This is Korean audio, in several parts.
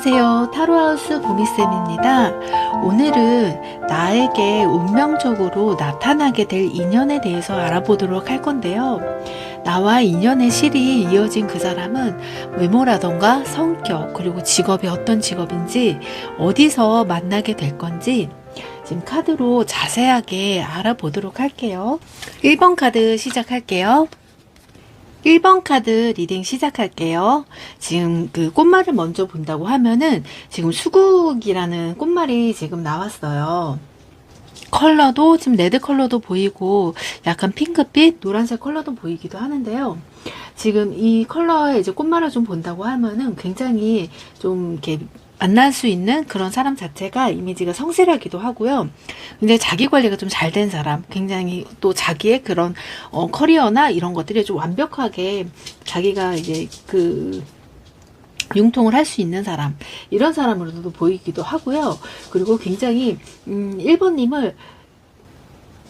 안녕하세요. 타로하우스 보미쌤입니다. 오늘은 나에게 운명적으로 나타나게 될 인연에 대해서 알아보도록 할 건데요. 나와 인연의 실이 이어진 그 사람은 외모라던가 성격, 그리고 직업이 어떤 직업인지, 어디서 만나게 될 건지 지금 카드로 자세하게 알아보도록 할게요. 1번 카드 시작할게요. 1번 카드 리딩 시작할게요. 지금 그 꽃말을 먼저 본다고 하면은 지금 수국이라는 꽃말이 지금 나왔어요. 컬러도 지금 레드 컬러도 보이고 약간 핑크빛, 노란색 컬러도 보이기도 하는데요. 지금 이 컬러의 이제 꽃말을 좀 본다고 하면은 굉장히 좀 이렇게 만날 수 있는 그런 사람 자체가 이미지가 성실하기도 하고요. 근데 자기 관리가 좀 잘 된 사람, 굉장히 또 자기의 그런 커리어나 이런 것들이 좀 완벽하게 자기가 이제 그 융통을 할 수 있는 사람, 이런 사람으로도 보이기도 하고요. 그리고 굉장히 1번님을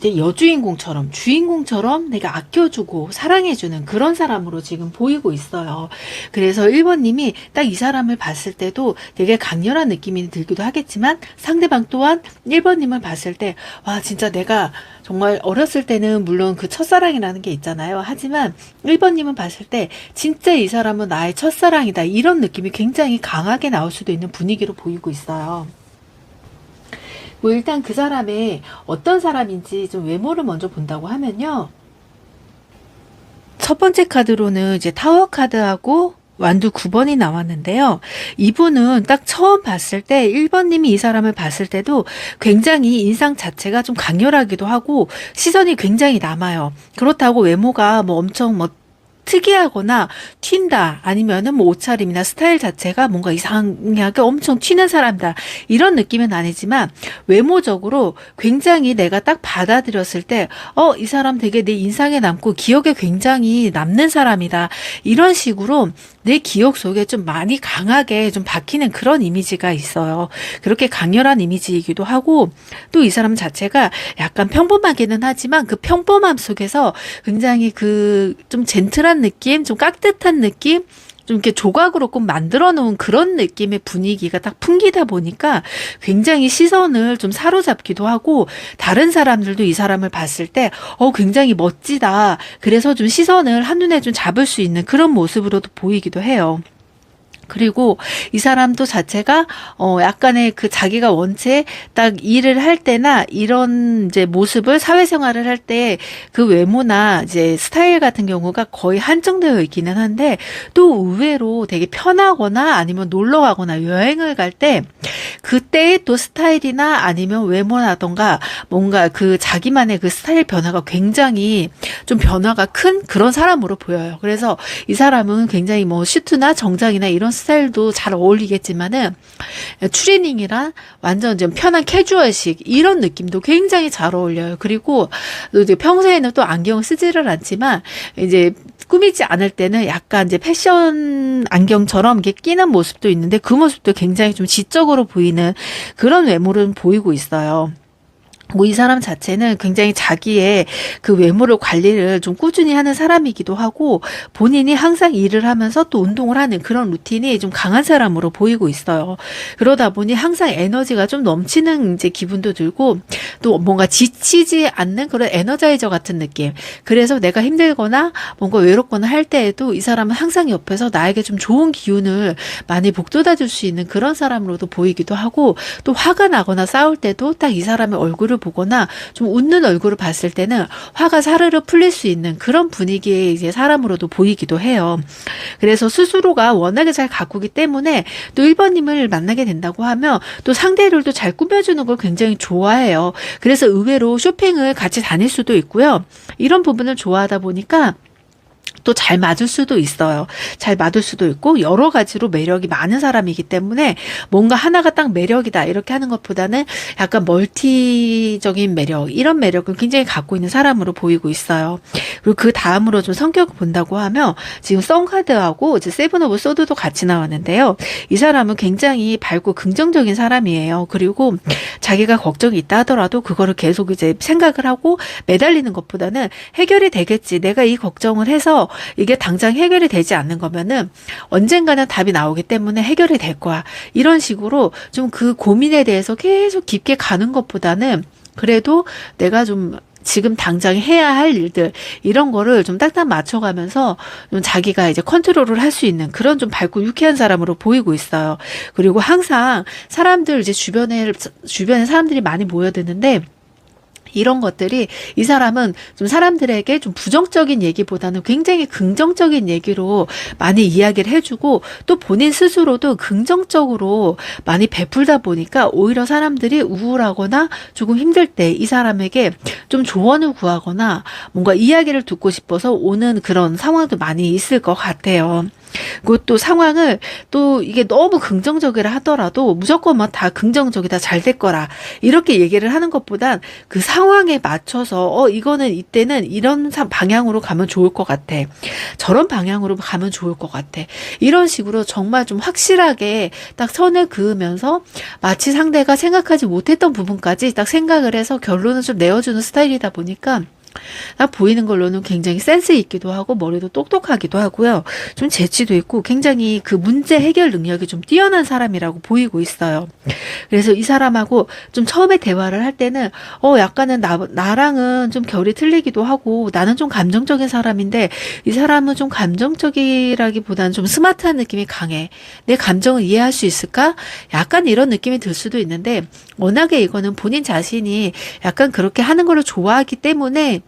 여주인공처럼, 주인공처럼 내가 아껴주고 사랑해주는 그런 사람으로 지금 보이고 있어요. 그래서 1번님이 딱 이 사람을 봤을 때도 되게 강렬한 느낌이 들기도 하겠지만, 상대방 또한 1번님을 봤을 때 와, 진짜 내가 정말 어렸을 때는 물론 그 첫사랑이라는 게 있잖아요. 하지만 1번님은 봤을 때 진짜 이 사람은 나의 첫사랑이다, 이런 느낌이 굉장히 강하게 나올 수도 있는 분위기로 보이고 있어요. 뭐 일단 그 사람의 어떤 사람인지 좀 외모를 먼저 본다고 하면요. 첫 번째 카드로는 이제 타워 카드하고 완두 9번이 나왔는데요. 이분은 딱 처음 봤을 때 1번님이 이 사람을 봤을 때도 굉장히 인상 자체가 좀 강렬하기도 하고 시선이 굉장히 남아요. 그렇다고 외모가 뭐 엄청 뭐 특이하거나 튄다, 아니면은 뭐 옷차림이나 스타일 자체가 뭔가 이상하게 엄청 튀는 사람이다, 이런 느낌은 아니지만 외모적으로 굉장히 내가 딱 받아들였을 때 이 사람 되게 내 인상에 남고 기억에 굉장히 남는 사람이다, 이런 식으로 내 기억 속에 좀 많이 강하게 좀 박히는 그런 이미지가 있어요. 그렇게 강렬한 이미지이기도 하고, 또 이 사람 자체가 약간 평범하기는 하지만 그 평범함 속에서 굉장히 그 좀 젠틀한 느낌, 좀 깍듯한 느낌, 좀 이렇게 조각으로 꼭 만들어 놓은 그런 느낌의 분위기가 딱 풍기다 보니까 굉장히 시선을 좀 사로잡기도 하고, 다른 사람들도 이 사람을 봤을 때 굉장히 멋지다, 그래서 좀 시선을 한눈에 좀 잡을 수 있는 그런 모습으로도 보이기도 해요. 그리고 이 사람도 자체가 약간의 그 자기가 원체 딱 일을 할 때나 이런 이제 모습을, 사회생활을 할 때 그 외모나 이제 스타일 같은 경우가 거의 한정되어 있기는 한데, 또 의외로 되게 편하거나 아니면 놀러 가거나 여행을 갈 때 그때의 또 스타일이나 아니면 외모라던가 뭔가 그 자기만의 그 스타일 변화가 굉장히 좀 변화가 큰 그런 사람으로 보여요. 그래서 이 사람은 굉장히 뭐 슈트나 정장이나 이런 스타일도 잘 어울리겠지만은 추리닝이랑 완전 좀 편한 캐주얼식, 이런 느낌도 굉장히 잘 어울려요. 그리고 이제 평소에는 또 안경을 쓰지를 않지만 이제 꾸미지 않을 때는 약간 이제 패션 안경처럼 이렇게 끼는 모습도 있는데, 그 모습도 굉장히 좀 지적으로 보이는 그런 외모를 보이고 있어요. 뭐 이 사람 자체는 굉장히 자기의 그 외모를 관리를 좀 꾸준히 하는 사람이기도 하고, 본인이 항상 일을 하면서 또 운동을 하는 그런 루틴이 좀 강한 사람으로 보이고 있어요. 그러다 보니 항상 에너지가 좀 넘치는 이제 기분도 들고, 또 뭔가 지치지 않는 그런 에너자이저 같은 느낌. 그래서 내가 힘들거나 뭔가 외롭거나 할 때에도 이 사람은 항상 옆에서 나에게 좀 좋은 기운을 많이 북돋아 줄 수 있는 그런 사람으로도 보이기도 하고, 또 화가 나거나 싸울 때도 딱 이 사람의 얼굴을 보거나 좀 웃는 얼굴을 봤을 때는 화가 사르르 풀릴 수 있는 그런 분위기의 이제 사람으로도 보이기도 해요. 그래서 스스로가 워낙에 잘 가꾸기 때문에 또 1번님을 만나게 된다고 하면 또 상대를 또 잘 꾸며주는 걸 굉장히 좋아해요. 그래서 의외로 쇼핑을 같이 다닐 수도 있고요. 이런 부분을 좋아하다 보니까 또 잘 맞을 수도 있어요. 잘 맞을 수도 있고, 여러 가지로 매력이 많은 사람이기 때문에 뭔가 하나가 딱 매력이다 이렇게 하는 것보다는 약간 멀티적인 매력, 이런 매력을 굉장히 갖고 있는 사람으로 보이고 있어요. 그리고 그 다음으로 좀 성격을 본다고 하면 지금 썬카드하고 이제 세븐 오브 소드도 같이 나왔는데요. 이 사람은 굉장히 밝고 긍정적인 사람이에요. 그리고 자기가 걱정이 있다 하더라도 그거를 계속 이제 생각을 하고 매달리는 것보다는 해결이 되겠지, 내가 이 걱정을 해서 해서 이게 당장 해결이 되지 않는 거면은 언젠가는 답이 나오기 때문에 해결이 될 거야. 이런 식으로 좀 그 고민에 대해서 계속 깊게 가는 것보다는 그래도 내가 좀 지금 당장 해야 할 일들 이런 거를 좀 딱딱 맞춰가면서 좀 자기가 이제 컨트롤을 할 수 있는 그런 좀 밝고 유쾌한 사람으로 보이고 있어요. 그리고 항상 사람들 이제 주변에 사람들이 많이 모여드는데 이런 것들이 이 사람은 좀 사람들에게 좀 부정적인 얘기보다는 굉장히 긍정적인 얘기로 많이 이야기를 해주고 또 본인 스스로도 긍정적으로 많이 베풀다 보니까 오히려 사람들이 우울하거나 조금 힘들 때 이 사람에게 좀 조언을 구하거나 뭔가 이야기를 듣고 싶어서 오는 그런 상황도 많이 있을 것 같아요. 그것도 상황을 또 이게 너무 긍정적이라 하더라도 무조건 뭐 다 긍정적이다 잘 될 거라 이렇게 얘기를 하는 것보단 그 상황에 맞춰서 이거는 이때는 이런 방향으로 가면 좋을 것 같아. 저런 방향으로 가면 좋을 것 같아. 이런 식으로 정말 좀 확실하게 딱 선을 그으면서 마치 상대가 생각하지 못했던 부분까지 딱 생각을 해서 결론을 좀 내어주는 스타일이다 보니까 딱 보이는 걸로는 굉장히 센스 있기도 하고 머리도 똑똑하기도 하고요. 좀 재치도 있고 굉장히 그 문제 해결 능력이 좀 뛰어난 사람이라고 보이고 있어요. 그래서 이 사람하고 좀 처음에 대화를 할 때는 약간은 나랑은 좀 결이 틀리기도 하고 나는 좀 감정적인 사람인데 이 사람은 좀 감정적이라기보다는 좀 스마트한 느낌이 강해. 내 감정을 이해할 수 있을까? 약간 이런 느낌이 들 수도 있는데 워낙에 이거는 본인 자신이 약간 그렇게 하는 걸 좋아하기 때문에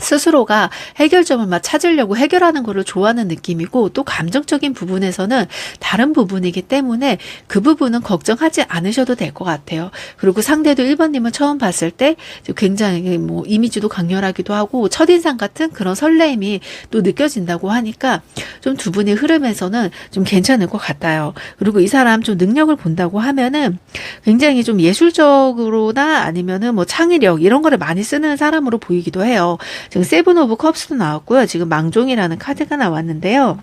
스스로가 해결점을 막 찾으려고 해결하는 거를 좋아하는 느낌이고 또 감정적인 부분에서는 다른 부분이기 때문에 그 부분은 걱정하지 않으셔도 될 것 같아요. 그리고 상대도 1번님을 처음 봤을 때 굉장히 뭐 이미지도 강렬하기도 하고 첫인상 같은 그런 설레임이 또 느껴진다고 하니까 좀 두 분의 흐름에서는 좀 괜찮을 것 같아요. 그리고 이 사람 좀 능력을 본다고 하면은 굉장히 좀 예술적으로나 아니면은 뭐 창의력 이런 거를 많이 쓰는 사람으로 보이기도 해요. 지금 세븐 오브 컵스도 나왔고요. 지금 망종이라는 카드가 나왔는데요.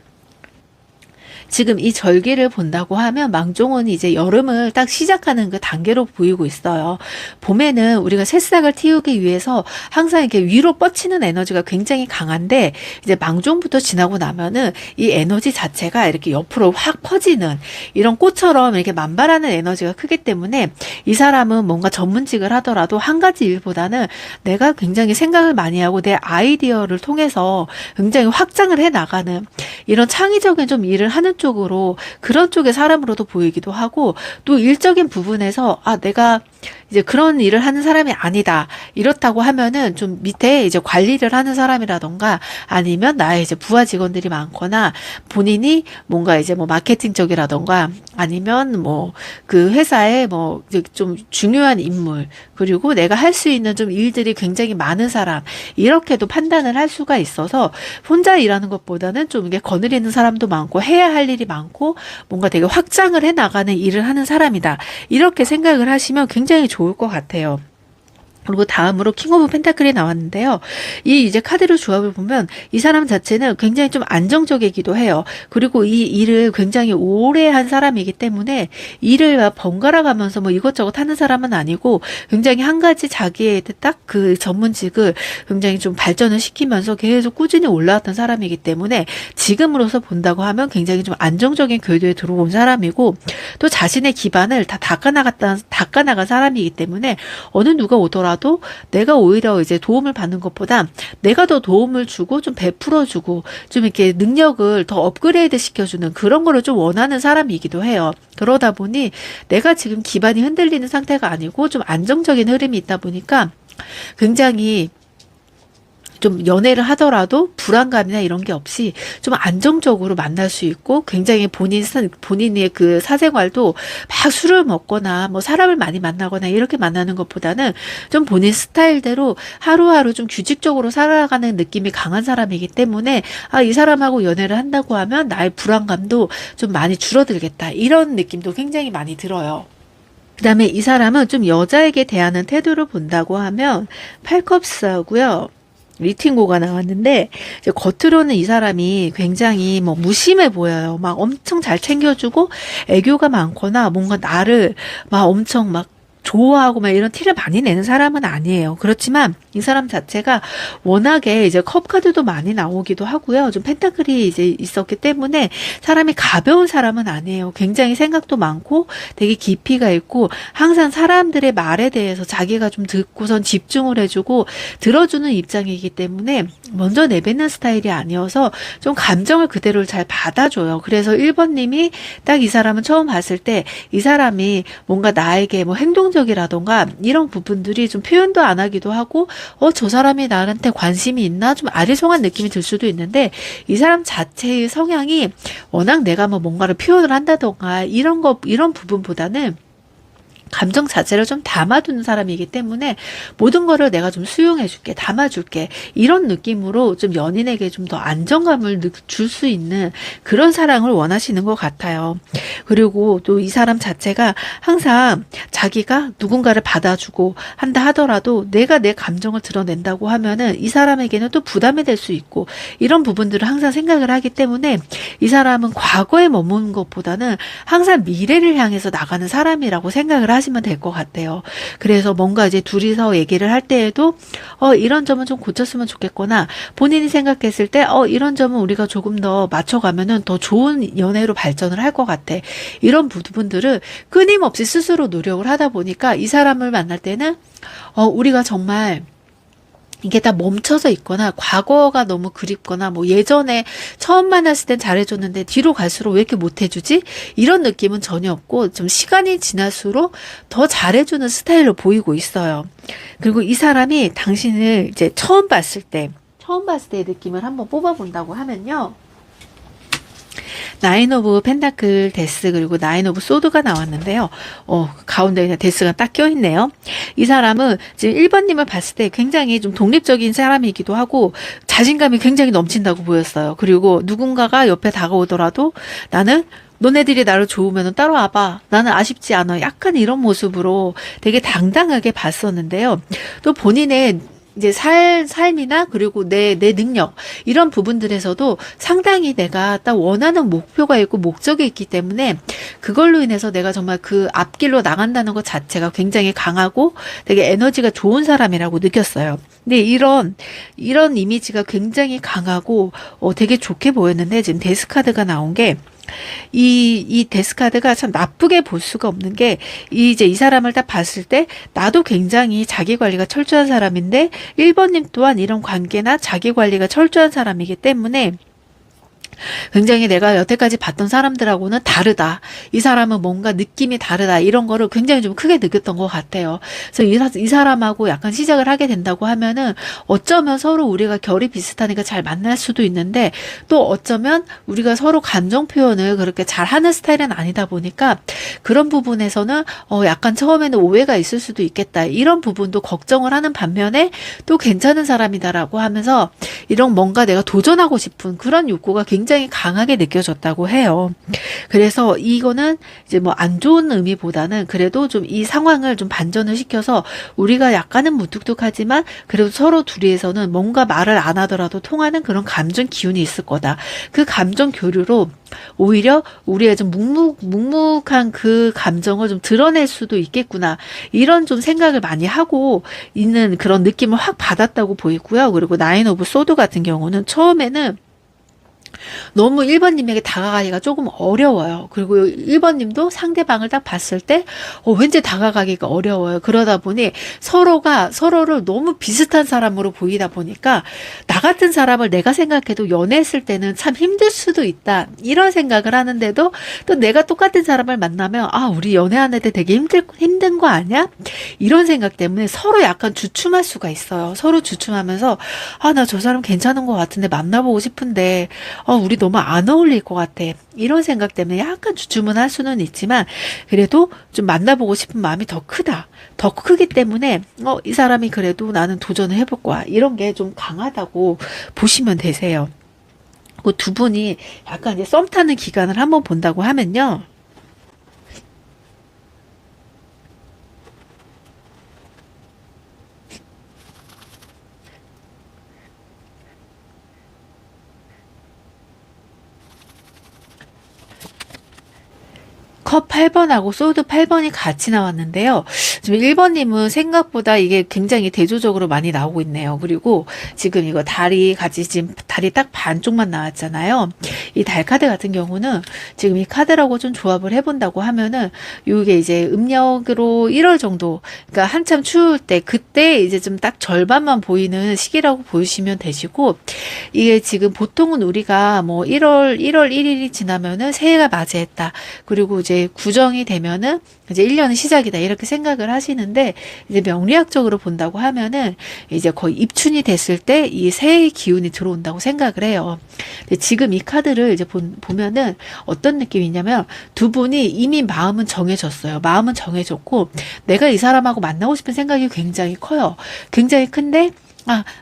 지금 이 절기를 본다고 하면 망종은 이제 여름을 딱 시작하는 그 단계로 보이고 있어요. 봄에는 우리가 새싹을 틔우기 위해서 항상 이렇게 위로 뻗치는 에너지가 굉장히 강한데 이제 망종부터 지나고 나면은 이 에너지 자체가 이렇게 옆으로 확 퍼지는 이런 꽃처럼 이렇게 만발하는 에너지가 크기 때문에 이 사람은 뭔가 전문직을 하더라도 한 가지 일보다는 내가 굉장히 생각을 많이 하고 내 아이디어를 통해서 굉장히 확장을 해 나가는 이런 창의적인 좀 일을 하는 쪽으로 그런 쪽의 사람으로도 보이기도 하고 또 일적인 부분에서 내가 이제 그런 일을 하는 사람이 아니다. 이렇다고 하면은 좀 밑에 이제 관리를 하는 사람이라던가 아니면 나의 이제 부하 직원들이 많거나 본인이 뭔가 이제 뭐 마케팅 쪽이라던가 아니면 뭐 그 회사에 뭐 이제 좀 중요한 인물 그리고 내가 할 수 있는 좀 일들이 굉장히 많은 사람 이렇게도 판단을 할 수가 있어서 혼자 일하는 것보다는 좀 이게 거느리는 사람도 많고 해야 할 일이 많고 뭔가 되게 확장을 해 나가는 일을 하는 사람이다. 이렇게 생각을 하시면 굉장히 좋을 것 같아요. 그리고 다음으로 킹 오브 펜타클이 나왔는데요. 이 이제 카드를 조합을 보면 이 사람 자체는 굉장히 좀 안정적이기도 해요. 그리고 이 일을 굉장히 오래 한 사람이기 때문에 일을 번갈아 가면서 뭐 이것저것 하는 사람은 아니고 굉장히 한 가지 자기의 딱 그 전문직을 굉장히 좀 발전을 시키면서 계속 꾸준히 올라왔던 사람이기 때문에 지금으로서 본다고 하면 굉장히 좀 안정적인 궤도에 들어온 사람이고 또 자신의 기반을 다 닦아나간 사람이기 때문에 어느 누가 오더라도 내가 오히려 이제 도움을 받는 것보다 내가 더 도움을 주고 좀 베풀어주고 좀 이렇게 능력을 더 업그레이드 시켜주는 그런 거를 좀 원하는 사람이기도 해요. 그러다 보니 내가 지금 기반이 흔들리는 상태가 아니고 좀 안정적인 흐름이 있다 보니까 굉장히 좀 연애를 하더라도 불안감이나 이런 게 없이 좀 안정적으로 만날 수 있고 굉장히 본인의 그 사생활도 막 술을 먹거나 뭐 사람을 많이 만나거나 이렇게 만나는 것보다는 좀 본인 스타일대로 하루하루 좀 규칙적으로 살아가는 느낌이 강한 사람이기 때문에 이 사람하고 연애를 한다고 하면 나의 불안감도 좀 많이 줄어들겠다. 이런 느낌도 굉장히 많이 들어요. 그 다음에 이 사람은 좀 여자에게 대하는 태도를 본다고 하면 팔컵스하고요. 리팅고가 나왔는데 이제 겉으로는 이 사람이 굉장히 뭐 무심해 보여요. 막 엄청 잘 챙겨주고 애교가 많거나 뭔가 나를 막 엄청 막 좋아하고 막 이런 티를 많이 내는 사람은 아니에요. 그렇지만 이 사람 자체가 워낙에 이제 컵 카드도 많이 나오기도 하고요. 좀 펜타클이 이제 있었기 때문에 사람이 가벼운 사람은 아니에요. 굉장히 생각도 많고 되게 깊이가 있고 항상 사람들의 말에 대해서 자기가 좀 듣고선 집중을 해주고 들어주는 입장이기 때문에 먼저 내뱉는 스타일이 아니어서 좀 감정을 그대로 잘 받아줘요. 그래서 1번님이 딱 이 사람을 처음 봤을 때 이 사람이 뭔가 나에게 뭐 행동적이라던가 이런 부분들이 좀 표현도 안 하기도 하고 저 사람이 나한테 관심이 있나 좀 아리송한 느낌이 들 수도 있는데 이 사람 자체의 성향이 워낙 내가 뭐 뭔가를 표현을 한다던가 이런 부분보다는 감정 자체를 좀 담아두는 사람이기 때문에 모든 거를 내가 좀 수용해줄게, 담아줄게 이런 느낌으로 좀 연인에게 좀 더 안정감을 줄 수 있는 그런 사랑을 원하시는 것 같아요. 그리고 또 이 사람 자체가 항상 자기가 누군가를 받아주고 한다 하더라도 내가 내 감정을 드러낸다고 하면은 이 사람에게는 또 부담이 될 수 있고 이런 부분들을 항상 생각을 하기 때문에 이 사람은 과거에 머무는 것보다는 항상 미래를 향해서 나가는 사람이라고 생각을 하시면 될 것 같아요. 그래서 뭔가 이제 둘이서 얘기를 할 때에도 이런 점은 좀 고쳤으면 좋겠거나 본인이 생각했을 때 이런 점은 우리가 조금 더 맞춰가면은 더 좋은 연애로 발전을 할 것 같아. 이런 부분들을 끊임없이 스스로 노력을 하다 보니까 이 사람을 만날 때는 우리가 정말 이게 다 멈춰서 있거나 과거가 너무 그립거나 뭐 예전에 처음 만났을 땐 잘해줬는데 뒤로 갈수록 왜 이렇게 못해주지? 이런 느낌은 전혀 없고 좀 시간이 지날수록 더 잘해주는 스타일로 보이고 있어요. 그리고 이 사람이 당신을 이제 처음 봤을 때의 느낌을 한번 뽑아본다고 하면요. 나인 오브 펜타클 데스 그리고 나인 오브 소드가 나왔는데요. 가운데 그냥 데스가 딱 껴있네요. 이 사람은 지금 1번님을 봤을 때 굉장히 좀 독립적인 사람이기도 하고 자신감이 굉장히 넘친다고 보였어요. 그리고 누군가가 옆에 다가오더라도 나는 너네들이 나를 좋으면 따라와봐. 나는 아쉽지 않아. 약간 이런 모습으로 되게 당당하게 봤었는데요. 또 본인의 이제 삶이나 그리고 내 능력 이런 부분들에서도 상당히 내가 딱 원하는 목표가 있고 목적이 있기 때문에 그걸로 인해서 내가 정말 그 앞길로 나간다는 것 자체가 굉장히 강하고 되게 에너지가 좋은 사람이라고 느꼈어요. 근데 이런 이미지가 굉장히 강하고 되게 좋게 보였는데 지금 데스카드가 나온 게 이 데스카드가 참 나쁘게 볼 수가 없는 게 이제 이 사람을 딱 봤을 때 나도 굉장히 자기 관리가 철저한 사람인데 1번님 또한 이런 관계나 자기 관리가 철저한 사람이기 때문에 굉장히 내가 여태까지 봤던 사람들하고는 다르다. 이 사람은 뭔가 느낌이 다르다. 이런 거를 굉장히 좀 크게 느꼈던 것 같아요. 그래서 이 사람하고 약간 시작을 하게 된다고 하면은 어쩌면 서로 우리가 결이 비슷하니까 잘 만날 수도 있는데 또 어쩌면 우리가 서로 감정 표현을 그렇게 잘 하는 스타일은 아니다 보니까 그런 부분에서는 약간 처음에는 오해가 있을 수도 있겠다. 이런 부분도 걱정을 하는 반면에 또 괜찮은 사람이다라고 하면서 이런 뭔가 내가 도전하고 싶은 그런 욕구가 굉장히 강하게 느껴졌다고 해요. 그래서 이거는 이제 뭐 안 좋은 의미보다는 그래도 좀 이 상황을 좀 반전을 시켜서 우리가 약간은 무뚝뚝하지만 그래도 서로 둘이에서는 뭔가 말을 안 하더라도 통하는 그런 감정 기운이 있을 거다. 그 감정 교류로 오히려 우리의 좀 묵묵한 그 감정을 좀 드러낼 수도 있겠구나. 이런 좀 생각을 많이 하고 있는 그런 느낌을 확 받았다고 보이고요. 그리고 나인 오브 소드 같은 경우는 처음에는 너무 1번님에게 다가가기가 조금 어려워요. 그리고 1번님도 상대방을 딱 봤을 때 왠지 다가가기가 어려워요. 그러다 보니 서로가 서로를 너무 비슷한 사람으로 보이다 보니까 나 같은 사람을 내가 생각해도 연애했을 때는 참 힘들 수도 있다. 이런 생각을 하는데도 또 내가 똑같은 사람을 만나면 우리 연애하는 데 되게 힘든 거 아니야? 이런 생각 때문에 서로 약간 주춤할 수가 있어요. 서로 주춤하면서 나 저 사람 괜찮은 것 같은데 만나보고 싶은데 우리 너무 안 어울릴 것 같아. 이런 생각 때문에 약간 주춤은 할 수는 있지만 그래도 좀 만나보고 싶은 마음이 더 크다. 더 크기 때문에 이 사람이 그래도 나는 도전을 해볼 거야. 이런 게 좀 강하다고 보시면 되세요. 그 두 분이 약간 이제 썸 타는 기간을 한번 본다고 하면요. 컵 8번하고 소드 8번이 같이 나왔는데요. 지금 1번님은 생각보다 이게 굉장히 대조적으로 많이 나오고 있네요. 그리고 지금 이거 달이 같이 지금 달이 딱 반쪽만 나왔잖아요. 이 달 카드 같은 경우는 지금 이 카드라고 좀 조합을 해본다고 하면은 이게 이제 음력으로 1월 정도, 그러니까 한참 추울 때 그때 이제 좀 딱 절반만 보이는 시기라고 보시면 되시고, 이게 지금 보통은 우리가 뭐 1월 1일이 지나면은 새해가 맞이했다. 그리고 이제 구정이 되면은 이제 1년의 시작이다. 이렇게 생각을 하시는데, 이제 명리학적으로 본다고 하면은 이제 거의 입춘이 됐을 때 이 새해의 기운이 들어온다고 생각을 해요. 근데 지금 이 카드를 이제 보면은 어떤 느낌이냐면 두 분이 이미 마음은 정해졌어요. 마음은 정해졌고 내가 이 사람하고 만나고 싶은 생각이 굉장히 커요. 굉장히 큰데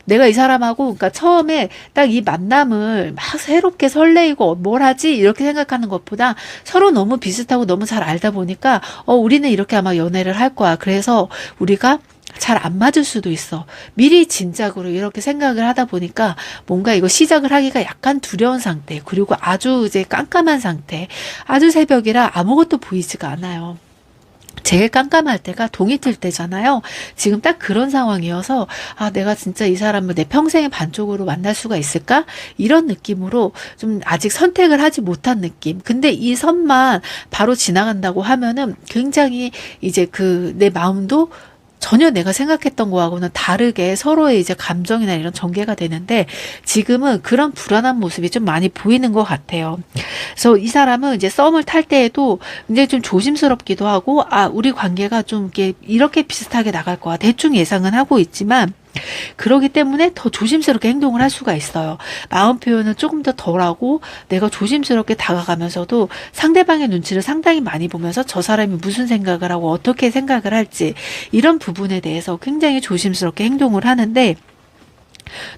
내가 이 사람하고, 그러니까 처음에 딱 이 만남을 막 새롭게 설레이고 뭘 하지? 이렇게 생각하는 것보다 서로 너무 비슷하고 너무 잘 알다 보니까, 우리는 이렇게 아마 연애를 할 거야. 그래서 우리가 잘 안 맞을 수도 있어. 미리 진작으로 이렇게 생각을 하다 보니까 뭔가 이거 시작을 하기가 약간 두려운 상태. 그리고 아주 이제 깜깜한 상태. 아주 새벽이라 아무것도 보이지가 않아요. 제일 깜깜할 때가 동이 틀 때잖아요. 지금 딱 그런 상황이어서 내가 진짜 이 사람을 내 평생의 반쪽으로 만날 수가 있을까? 이런 느낌으로 좀 아직 선택을 하지 못한 느낌. 근데 이 선만 바로 지나간다고 하면은 굉장히 이제 내 마음도 전혀 내가 생각했던 거하고는 다르게 서로의 이제 감정이나 이런 전개가 되는데, 지금은 그런 불안한 모습이 좀 많이 보이는 것 같아요. 그래서 이 사람은 이제 썸을 탈 때에도 굉장히 좀 조심스럽기도 하고, 우리 관계가 좀 이렇게 비슷하게 나갈 거야. 대충 예상은 하고 있지만, 그러기 때문에 더 조심스럽게 행동을 할 수가 있어요. 마음 표현은 조금 더 덜하고 내가 조심스럽게 다가가면서도 상대방의 눈치를 상당히 많이 보면서 저 사람이 무슨 생각을 하고 어떻게 생각을 할지 이런 부분에 대해서 굉장히 조심스럽게 행동을 하는데,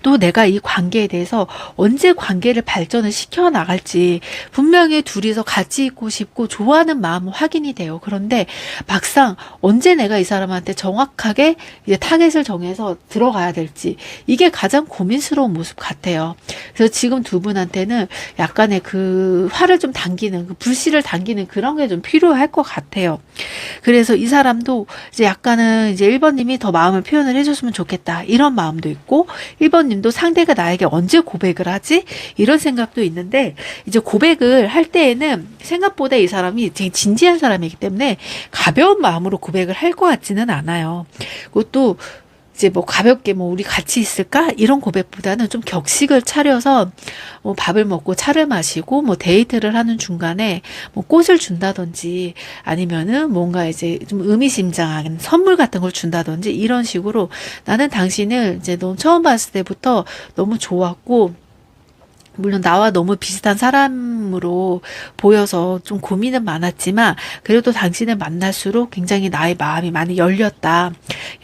또 내가 이 관계에 대해서 언제 관계를 발전을 시켜 나갈지 분명히 둘이서 같이 있고 싶고 좋아하는 마음은 확인이 돼요. 그런데 막상 언제 내가 이 사람한테 정확하게 이제 타겟을 정해서 들어가야 될지 이게 가장 고민스러운 모습 같아요. 그래서 지금 두 분한테는 약간의 그 화를 좀 당기는, 그 불씨를 당기는 그런 게 좀 필요할 것 같아요. 그래서 이 사람도 이제 약간은 이제 1번님이 더 마음을 표현을 해줬으면 좋겠다 이런 마음도 있고, 1번님도 상대가 나에게 언제 고백을 하지? 이런 생각도 있는데, 이제 고백을 할 때에는 생각보다 이 사람이 되게 진지한 사람이기 때문에 가벼운 마음으로 고백을 할 것 같지는 않아요. 그것도 이제 뭐 가볍게 뭐 우리 같이 있을까? 이런 고백보다는 좀 격식을 차려서 뭐 밥을 먹고 차를 마시고 뭐 데이트를 하는 중간에 뭐 꽃을 준다든지 아니면은 뭔가 이제 좀 의미심장한 선물 같은 걸 준다든지 이런 식으로, 나는 당신을 이제 너 처음 봤을 때부터 너무 좋았고, 물론 나와 너무 비슷한 사람으로 보여서 좀 고민은 많았지만 그래도 당신을 만날수록 굉장히 나의 마음이 많이 열렸다.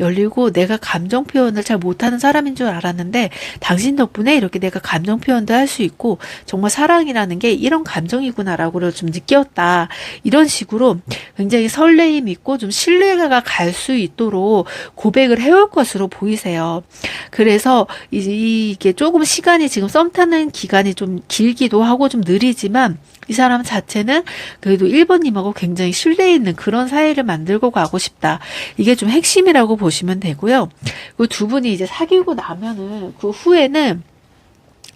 열리고 내가 감정 표현을 잘 못하는 사람인 줄 알았는데 당신 덕분에 이렇게 내가 감정 표현도 할 수 있고 정말 사랑이라는 게 이런 감정이구나라고 좀 느꼈다. 이런 식으로 굉장히 설레임 있고 좀 신뢰가 갈 수 있도록 고백을 해올 것으로 보이세요. 그래서 이게 조금 시간이 지금 썸 타는 기간이 좀 길기도 하고 좀 느리지만 이 사람 자체는 그래도 1번님하고 굉장히 신뢰 있는 그런 사이를 만들고 가고 싶다. 이게 좀 핵심이라고 보시면 되고요. 그 두 분이 이제 사귀고 나면은 그 후에는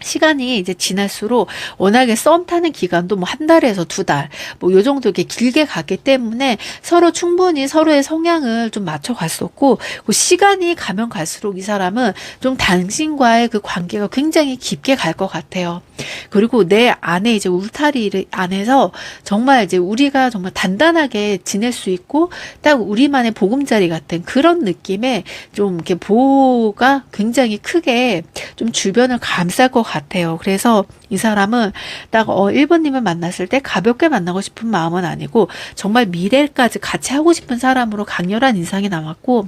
시간이 이제 지날수록 워낙에 썸 타는 기간도 뭐 한 달에서 두 달, 뭐 요 정도 이렇게 길게 갔기 때문에 서로 충분히 서로의 성향을 좀 맞춰 갔었고, 그 시간이 가면 갈수록 이 사람은 좀 당신과의 그 관계가 굉장히 깊게 갈 것 같아요. 그리고 내 안에 이제 울타리 안에서 정말 이제 우리가 정말 단단하게 지낼 수 있고 딱 우리만의 보금자리 같은 그런 느낌의 좀 이렇게 보호가 굉장히 크게 좀 주변을 감쌀 것 같아요. 그래서 이 사람은 딱 1번님을 만났을 때 가볍게 만나고 싶은 마음은 아니고 정말 미래까지 같이 하고 싶은 사람으로 강렬한 인상이 남았고,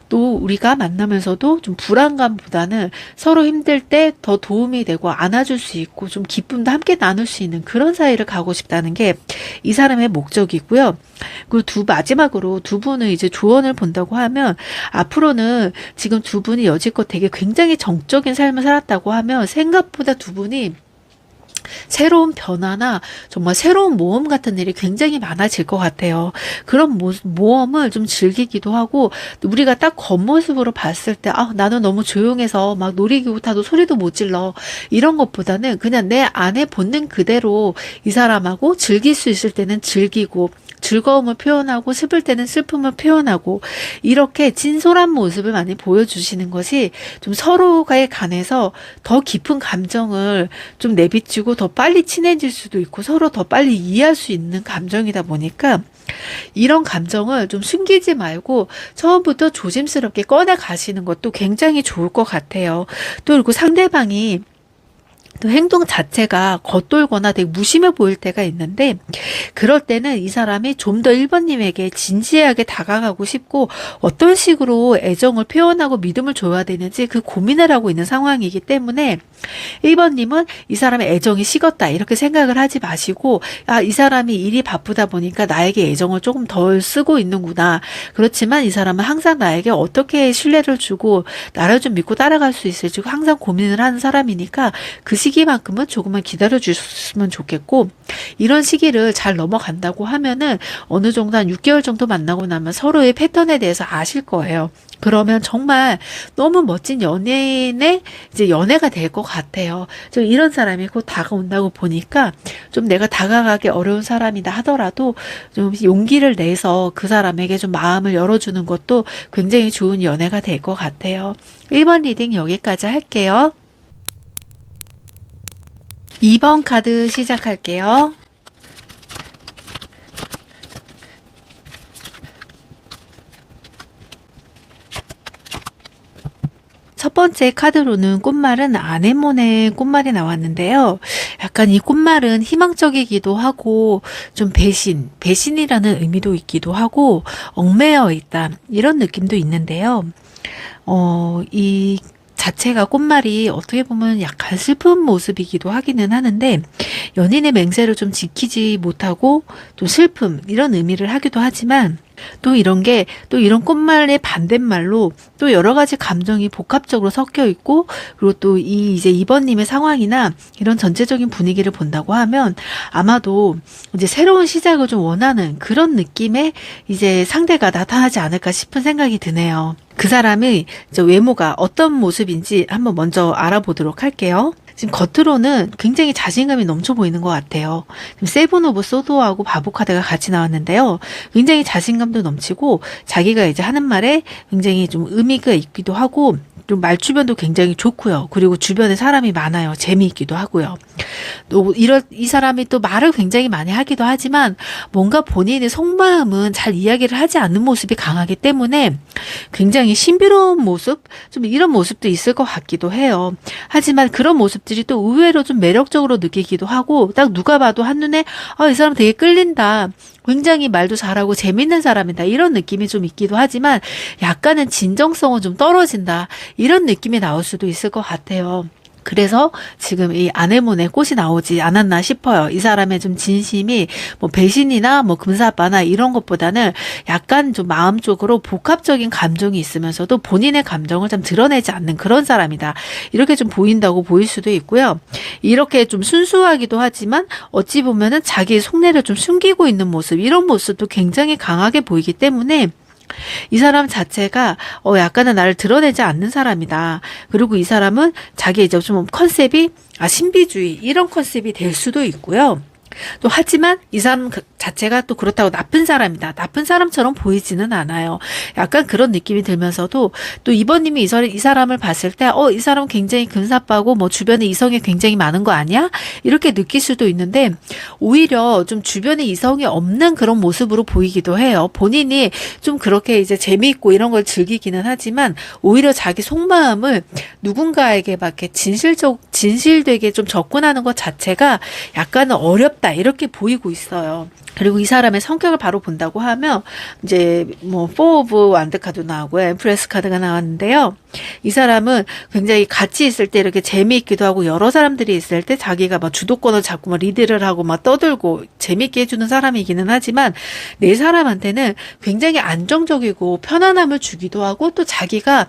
또 우리가 만나면서도 좀 불안감보다는 서로 힘들 때 더 도움이 되고 안아줄 수 있고 좀 기쁨도 함께 나눌 수 있는 그런 사이를 가고 싶다는 게 이 사람의 목적이고요. 그리고 마지막으로 두 분의 이제 조언을 본다고 하면, 앞으로는 지금 두 분이 여지껏 되게 굉장히 정적인 삶을 살았다고 하면 생각보다 두 분이 새로운 변화나 정말 새로운 모험 같은 일이 굉장히 많아질 것 같아요. 그런 모험을 좀 즐기기도 하고, 우리가 딱 겉모습으로 봤을 때, 아, 나는 너무 조용해서 막 놀이기구 타도 소리도 못 질러. 이런 것보다는 그냥 내 안에 본능 그대로 이 사람하고 즐길 수 있을 때는 즐기고, 즐거움을 표현하고 슬플 때는 슬픔을 표현하고, 이렇게 진솔한 모습을 많이 보여주시는 것이 좀 서로에 관해서 더 깊은 감정을 좀 내비치고 더 빨리 친해질 수도 있고 서로 더 빨리 이해할 수 있는 감정이다 보니까, 이런 감정을 좀 숨기지 말고 처음부터 조심스럽게 꺼내 가시는 것도 굉장히 좋을 것 같아요. 또 그리고 상대방이 또 행동 자체가 겉돌거나 되게 무심해 보일 때가 있는데, 그럴 때는 이 사람이 좀 더 1번님에게 진지하게 다가가고 싶고 어떤 식으로 애정을 표현하고 믿음을 줘야 되는지 그 고민을 하고 있는 상황이기 때문에, 1번님은 이 사람의 애정이 식었다 이렇게 생각을 하지 마시고, 아, 이 사람이 일이 바쁘다 보니까 나에게 애정을 조금 덜 쓰고 있는구나. 그렇지만 이 사람은 항상 나에게 어떻게 신뢰를 주고 나를 좀 믿고 따라갈 수 있을지 항상 고민을 하는 사람이니까 그 시기만큼은 조금만 기다려 주셨으면 좋겠고, 이런 시기를 잘 넘어간다고 하면은 어느 정도 한 6개월 정도 만나고 나면 서로의 패턴에 대해서 아실 거예요. 그러면 정말 너무 멋진 연예인의 이제 연애가 될 것 같아요. 좀 이런 사람이 곧 다가온다고 보니까, 좀 내가 다가가기 어려운 사람이다 하더라도 좀 용기를 내서 그 사람에게 좀 마음을 열어주는 것도 굉장히 좋은 연애가 될 것 같아요. 1번 리딩 여기까지 할게요. 2번 카드 시작할게요. 첫 번째 카드로는 꽃말은 아네모네 꽃말이 나왔는데요. 약간 이 꽃말은 희망적이기도 하고 좀 배신이라는 의미도 있기도 하고 얽매여 있다 이런 느낌도 있는데요. 이 자체가 꽃말이 어떻게 보면 약간 슬픈 모습이기도 하기는 하는데, 연인의 맹세를 좀 지키지 못하고 좀 슬픔 이런 의미를 하기도 하지만, 또 이런 게 또 이런 꽃말의 반대말로 또 여러 가지 감정이 복합적으로 섞여 있고, 그리고 또 이제 2번님의 상황이나 이런 전체적인 분위기를 본다고 하면 아마도 이제 새로운 시작을 좀 원하는 그런 느낌의 이제 상대가 나타나지 않을까 싶은 생각이 드네요. 그 사람의 외모가 어떤 모습인지 한번 먼저 알아보도록 할게요. 지금 겉으로는 굉장히 자신감이 넘쳐 보이는 것 같아요. 지금 세븐 오브 소드하고 바보 카드가 같이 나왔는데요. 굉장히 자신감도 넘치고 자기가 이제 하는 말에 굉장히 좀 의미가 있기도 하고, 좀 말주변도 굉장히 좋고요. 그리고 주변에 사람이 많아요. 재미있기도 하고요. 또 이 사람이 또 말을 굉장히 많이 하기도 하지만 뭔가 본인의 속마음은 잘 이야기를 하지 않는 모습이 강하기 때문에 굉장히 신비로운 모습, 좀 이런 모습도 있을 것 같기도 해요. 하지만 그런 모습들이 또 의외로 좀 매력적으로 느끼기도 하고, 딱 누가 봐도 한눈에 이 사람 되게 끌린다, 굉장히 말도 잘하고 재밌는 사람이다 이런 느낌이 좀 있기도 하지만, 약간은 진정성은 좀 떨어진다 이런 느낌이 나올 수도 있을 것 같아요. 그래서 지금 이 아네모네 꽃이 나오지 않았나 싶어요. 이 사람의 좀 진심이 뭐 배신이나 뭐 금사빠나 이런 것보다는 약간 좀 마음적으로 복합적인 감정이 있으면서도 본인의 감정을 좀 드러내지 않는 그런 사람이다, 이렇게 좀 보인다고 보일 수도 있고요. 이렇게 좀 순수하기도 하지만 어찌 보면은 자기의 속내를 좀 숨기고 있는 모습, 이런 모습도 굉장히 강하게 보이기 때문에 이 사람 자체가 약간은 나를 드러내지 않는 사람이다. 그리고 이 사람은 자기 이제 좀 컨셉이 신비주의 이런 컨셉이 될 수도 있고요. 또 하지만 이 사람 자체가 또 그렇다고 나쁜 사람이다, 나쁜 사람처럼 보이지는 않아요. 약간 그런 느낌이 들면서도, 또 2번님이 이 사람을 봤을 때 이 사람 굉장히 금사빠고 뭐 주변에 이성이 굉장히 많은 거 아니야? 이렇게 느낄 수도 있는데, 오히려 좀 주변에 이성이 없는 그런 모습으로 보이기도 해요. 본인이 좀 그렇게 이제 재미있고 이런 걸 즐기기는 하지만 오히려 자기 속마음을 누군가에게 막 이렇게 진실되게 좀 접근하는 것 자체가 약간은 어렵다 이렇게 보이고 있어요. 그리고 이 사람의 성격을 바로 본다고 하면 이제 뭐 4 오브 완드 카드 나오고 엠프레스 카드가 나왔는데요. 이 사람은 굉장히 같이 있을 때 이렇게 재미있기도 하고, 여러 사람들이 있을 때 자기가 막 주도권을 잡고 막 리드를 하고 막 떠들고 재미있게 해주는 사람이기는 하지만, 내 사람한테는 굉장히 안정적이고 편안함을 주기도 하고, 또 자기가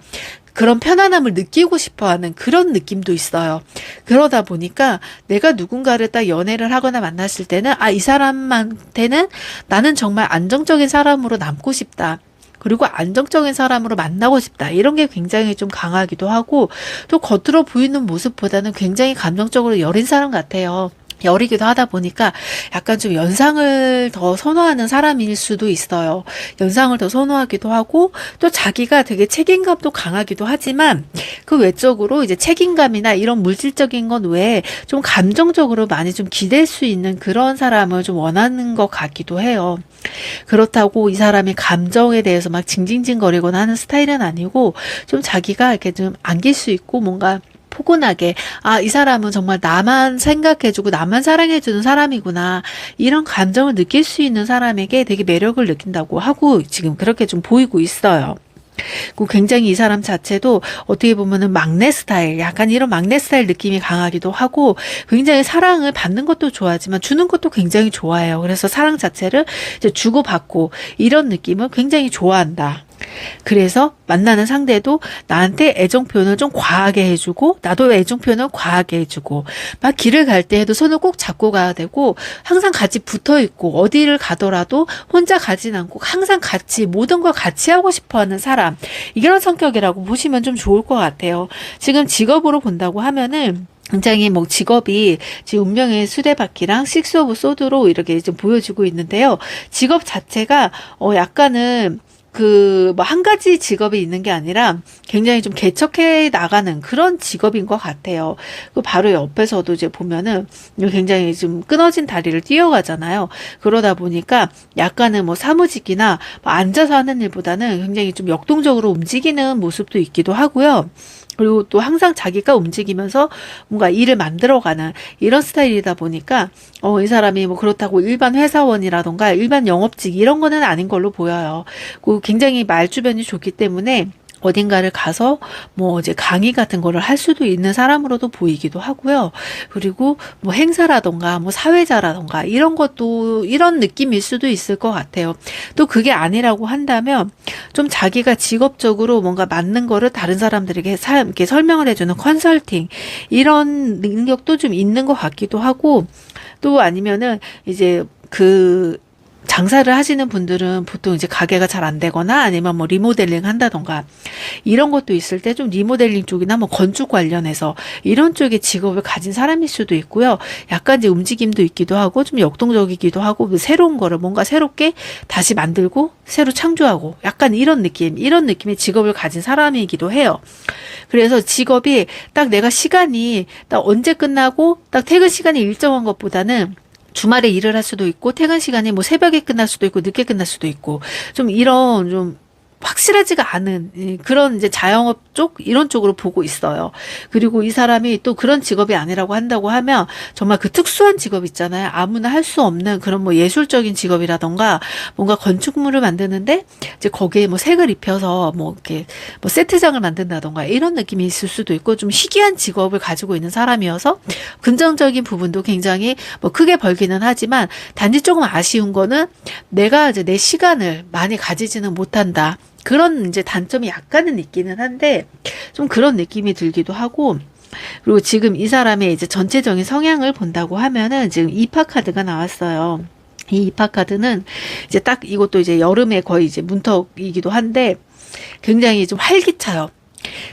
그런 편안함을 느끼고 싶어 하는 그런 느낌도 있어요. 그러다 보니까 내가 누군가를 딱 연애를 하거나 만났을 때는 이 사람한테는 나는 정말 안정적인 사람으로 남고 싶다. 그리고 안정적인 사람으로 만나고 싶다. 이런 게 굉장히 좀 강하기도 하고 또 겉으로 보이는 모습보다는 굉장히 감정적으로 여린 사람 같아요. 여리기도 하다 보니까 약간 좀 연상을 더 선호하는 사람일 수도 있어요. 연상을 더 선호하기도 하고 또 자기가 되게 책임감도 강하기도 하지만 그 외적으로 이제 책임감이나 이런 물질적인 건 외에 좀 감정적으로 많이 좀 기댈 수 있는 그런 사람을 좀 원하는 것 같기도 해요. 그렇다고 이 사람이 감정에 대해서 막 징징징거리거나 하는 스타일은 아니고 좀 자기가 이렇게 좀 안길 수 있고 뭔가 포근하게 이 사람은 정말 나만 생각해주고 나만 사랑해주는 사람이구나 이런 감정을 느낄 수 있는 사람에게 되게 매력을 느낀다고 하고 지금 그렇게 좀 보이고 있어요. 그 굉장히 이 사람 자체도 어떻게 보면은 막내 스타일, 약간 이런 막내 스타일 느낌이 강하기도 하고 굉장히 사랑을 받는 것도 좋아하지만 주는 것도 굉장히 좋아해요. 그래서 사랑 자체를 이제 주고받고 이런 느낌을 굉장히 좋아한다. 그래서 만나는 상대도 나한테 애정 표현을 좀 과하게 해주고 나도 애정 표현을 과하게 해주고 막 길을 갈 때에도 손을 꼭 잡고 가야 되고 항상 같이 붙어 있고 어디를 가더라도 혼자 가진 않고 항상 같이 모든 걸 같이 하고 싶어 하는 사람 이런 성격이라고 보시면 좀 좋을 것 같아요. 지금 직업으로 본다고 하면은 굉장히 뭐 직업이 지금 운명의 수레바퀴랑 식스 오브 소드로 이렇게 좀 보여지고 있는데요. 직업 자체가 약간은 뭐 한 가지 직업이 있는 게 아니라 굉장히 좀 개척해 나가는 그런 직업인 것 같아요. 그 바로 옆에서도 이제 보면은 굉장히 좀 끊어진 다리를 뛰어가잖아요. 그러다 보니까 약간은 뭐 사무직이나 뭐 앉아서 하는 일보다는 굉장히 좀 역동적으로 움직이는 모습도 있기도 하고요. 그리고 또 항상 자기가 움직이면서 뭔가 일을 만들어가는 이런 스타일이다 보니까 이 사람이 뭐 그렇다고 일반 회사원이라던가 일반 영업직 이런 거는 아닌 걸로 보여요. 그 굉장히 말주변이 좋기 때문에 어딘가를 가서 뭐 이제 강의 같은 거를 할 수도 있는 사람으로도 보이기도 하고요. 그리고 뭐 행사라던가 뭐 사회자라던가 이런 것도 이런 느낌일 수도 있을 것 같아요. 또 그게 아니라고 한다면 좀 자기가 직업적으로 뭔가 맞는 거를 다른 사람들에게 이렇게 설명을 해주는 컨설팅 이런 능력도 좀 있는 것 같기도 하고 또 아니면은 이제 장사를 하시는 분들은 보통 이제 가게가 잘 안 되거나 아니면 뭐 리모델링 한다던가 이런 것도 있을 때 좀 리모델링 쪽이나 뭐 건축 관련해서 이런 쪽의 직업을 가진 사람일 수도 있고요. 약간 이제 움직임도 있기도 하고 좀 역동적이기도 하고 뭐 새로운 거를 뭔가 새롭게 다시 만들고 새로 창조하고 약간 이런 느낌의 직업을 가진 사람이기도 해요. 그래서 직업이 딱 내가 시간이 딱 언제 끝나고 딱 퇴근 시간이 일정한 것보다는 주말에 일을 할 수도 있고 퇴근 시간이 뭐 새벽에 끝날 수도 있고 늦게 끝날 수도 있고 좀 이런 좀 확실하지가 않은 그런 이제 자영업 쪽 이런 쪽으로 보고 있어요. 그리고 이 사람이 또 그런 직업이 아니라고 한다고 하면 정말 그 특수한 직업 있잖아요. 아무나 할 수 없는 그런 뭐 예술적인 직업이라던가 뭔가 건축물을 만드는데 이제 거기에 뭐 색을 입혀서 뭐 이렇게 뭐 세트장을 만든다던가 이런 느낌이 있을 수도 있고 좀 희귀한 직업을 가지고 있는 사람이어서 긍정적인 부분도 굉장히 뭐 크게 벌기는 하지만 단지 조금 아쉬운 거는 내가 이제 내 시간을 많이 가지지는 못한다. 그런 이제 단점이 약간은 있기는 한데 좀 그런 느낌이 들기도 하고 그리고 지금 이 사람의 이제 전체적인 성향을 본다고 하면은 지금 이파 카드가 나왔어요. 이 이파 카드는 이제 딱 이것도 이제 여름에 거의 이제 문턱이기도 한데 굉장히 좀 활기차요.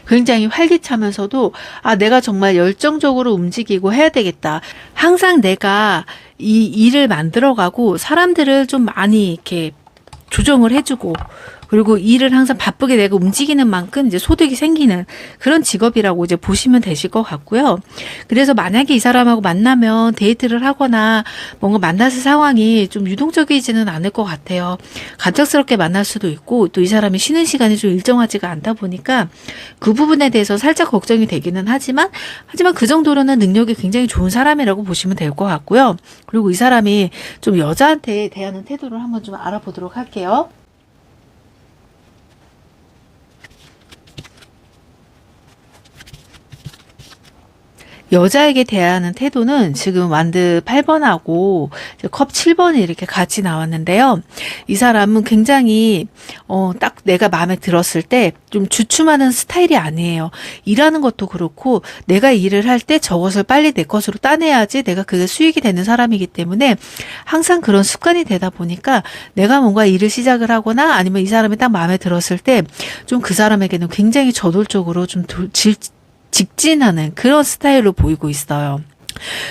굉장히 활기차면서도 내가 정말 열정적으로 움직이고 해야 되겠다. 항상 내가 이 일을 만들어가고 사람들을 좀 많이 이렇게 조정을 해주고 그리고 일을 항상 바쁘게 내가 움직이는 만큼 이제 소득이 생기는 그런 직업이라고 이제 보시면 되실 것 같고요. 그래서 만약에 이 사람하고 만나면 데이트를 하거나 뭔가 만났을 상황이 좀 유동적이지는 않을 것 같아요. 갑작스럽게 만날 수도 있고 또 이 사람이 쉬는 시간이 좀 일정하지가 않다 보니까 그 부분에 대해서 살짝 걱정이 되기는 하지만 그 정도로는 능력이 굉장히 좋은 사람이라고 보시면 될 것 같고요. 그리고 이 사람이 좀 여자한테 대하는 태도를 한번 좀 알아보도록 할게요. 여자에게 대하는 태도는 지금 완드 8번하고 컵 7번이 이렇게 같이 나왔는데요. 이 사람은 굉장히 딱 내가 마음에 들었을 때 좀 주춤하는 스타일이 아니에요. 일하는 것도 그렇고 내가 일을 할 때 저것을 빨리 내 것으로 따내야지 내가 그게 수익이 되는 사람이기 때문에 항상 그런 습관이 되다 보니까 내가 뭔가 일을 시작을 하거나 아니면 이 사람이 딱 마음에 들었을 때 좀 그 사람에게는 굉장히 저돌적으로 좀 직진하는 그런 스타일로 보이고 있어요.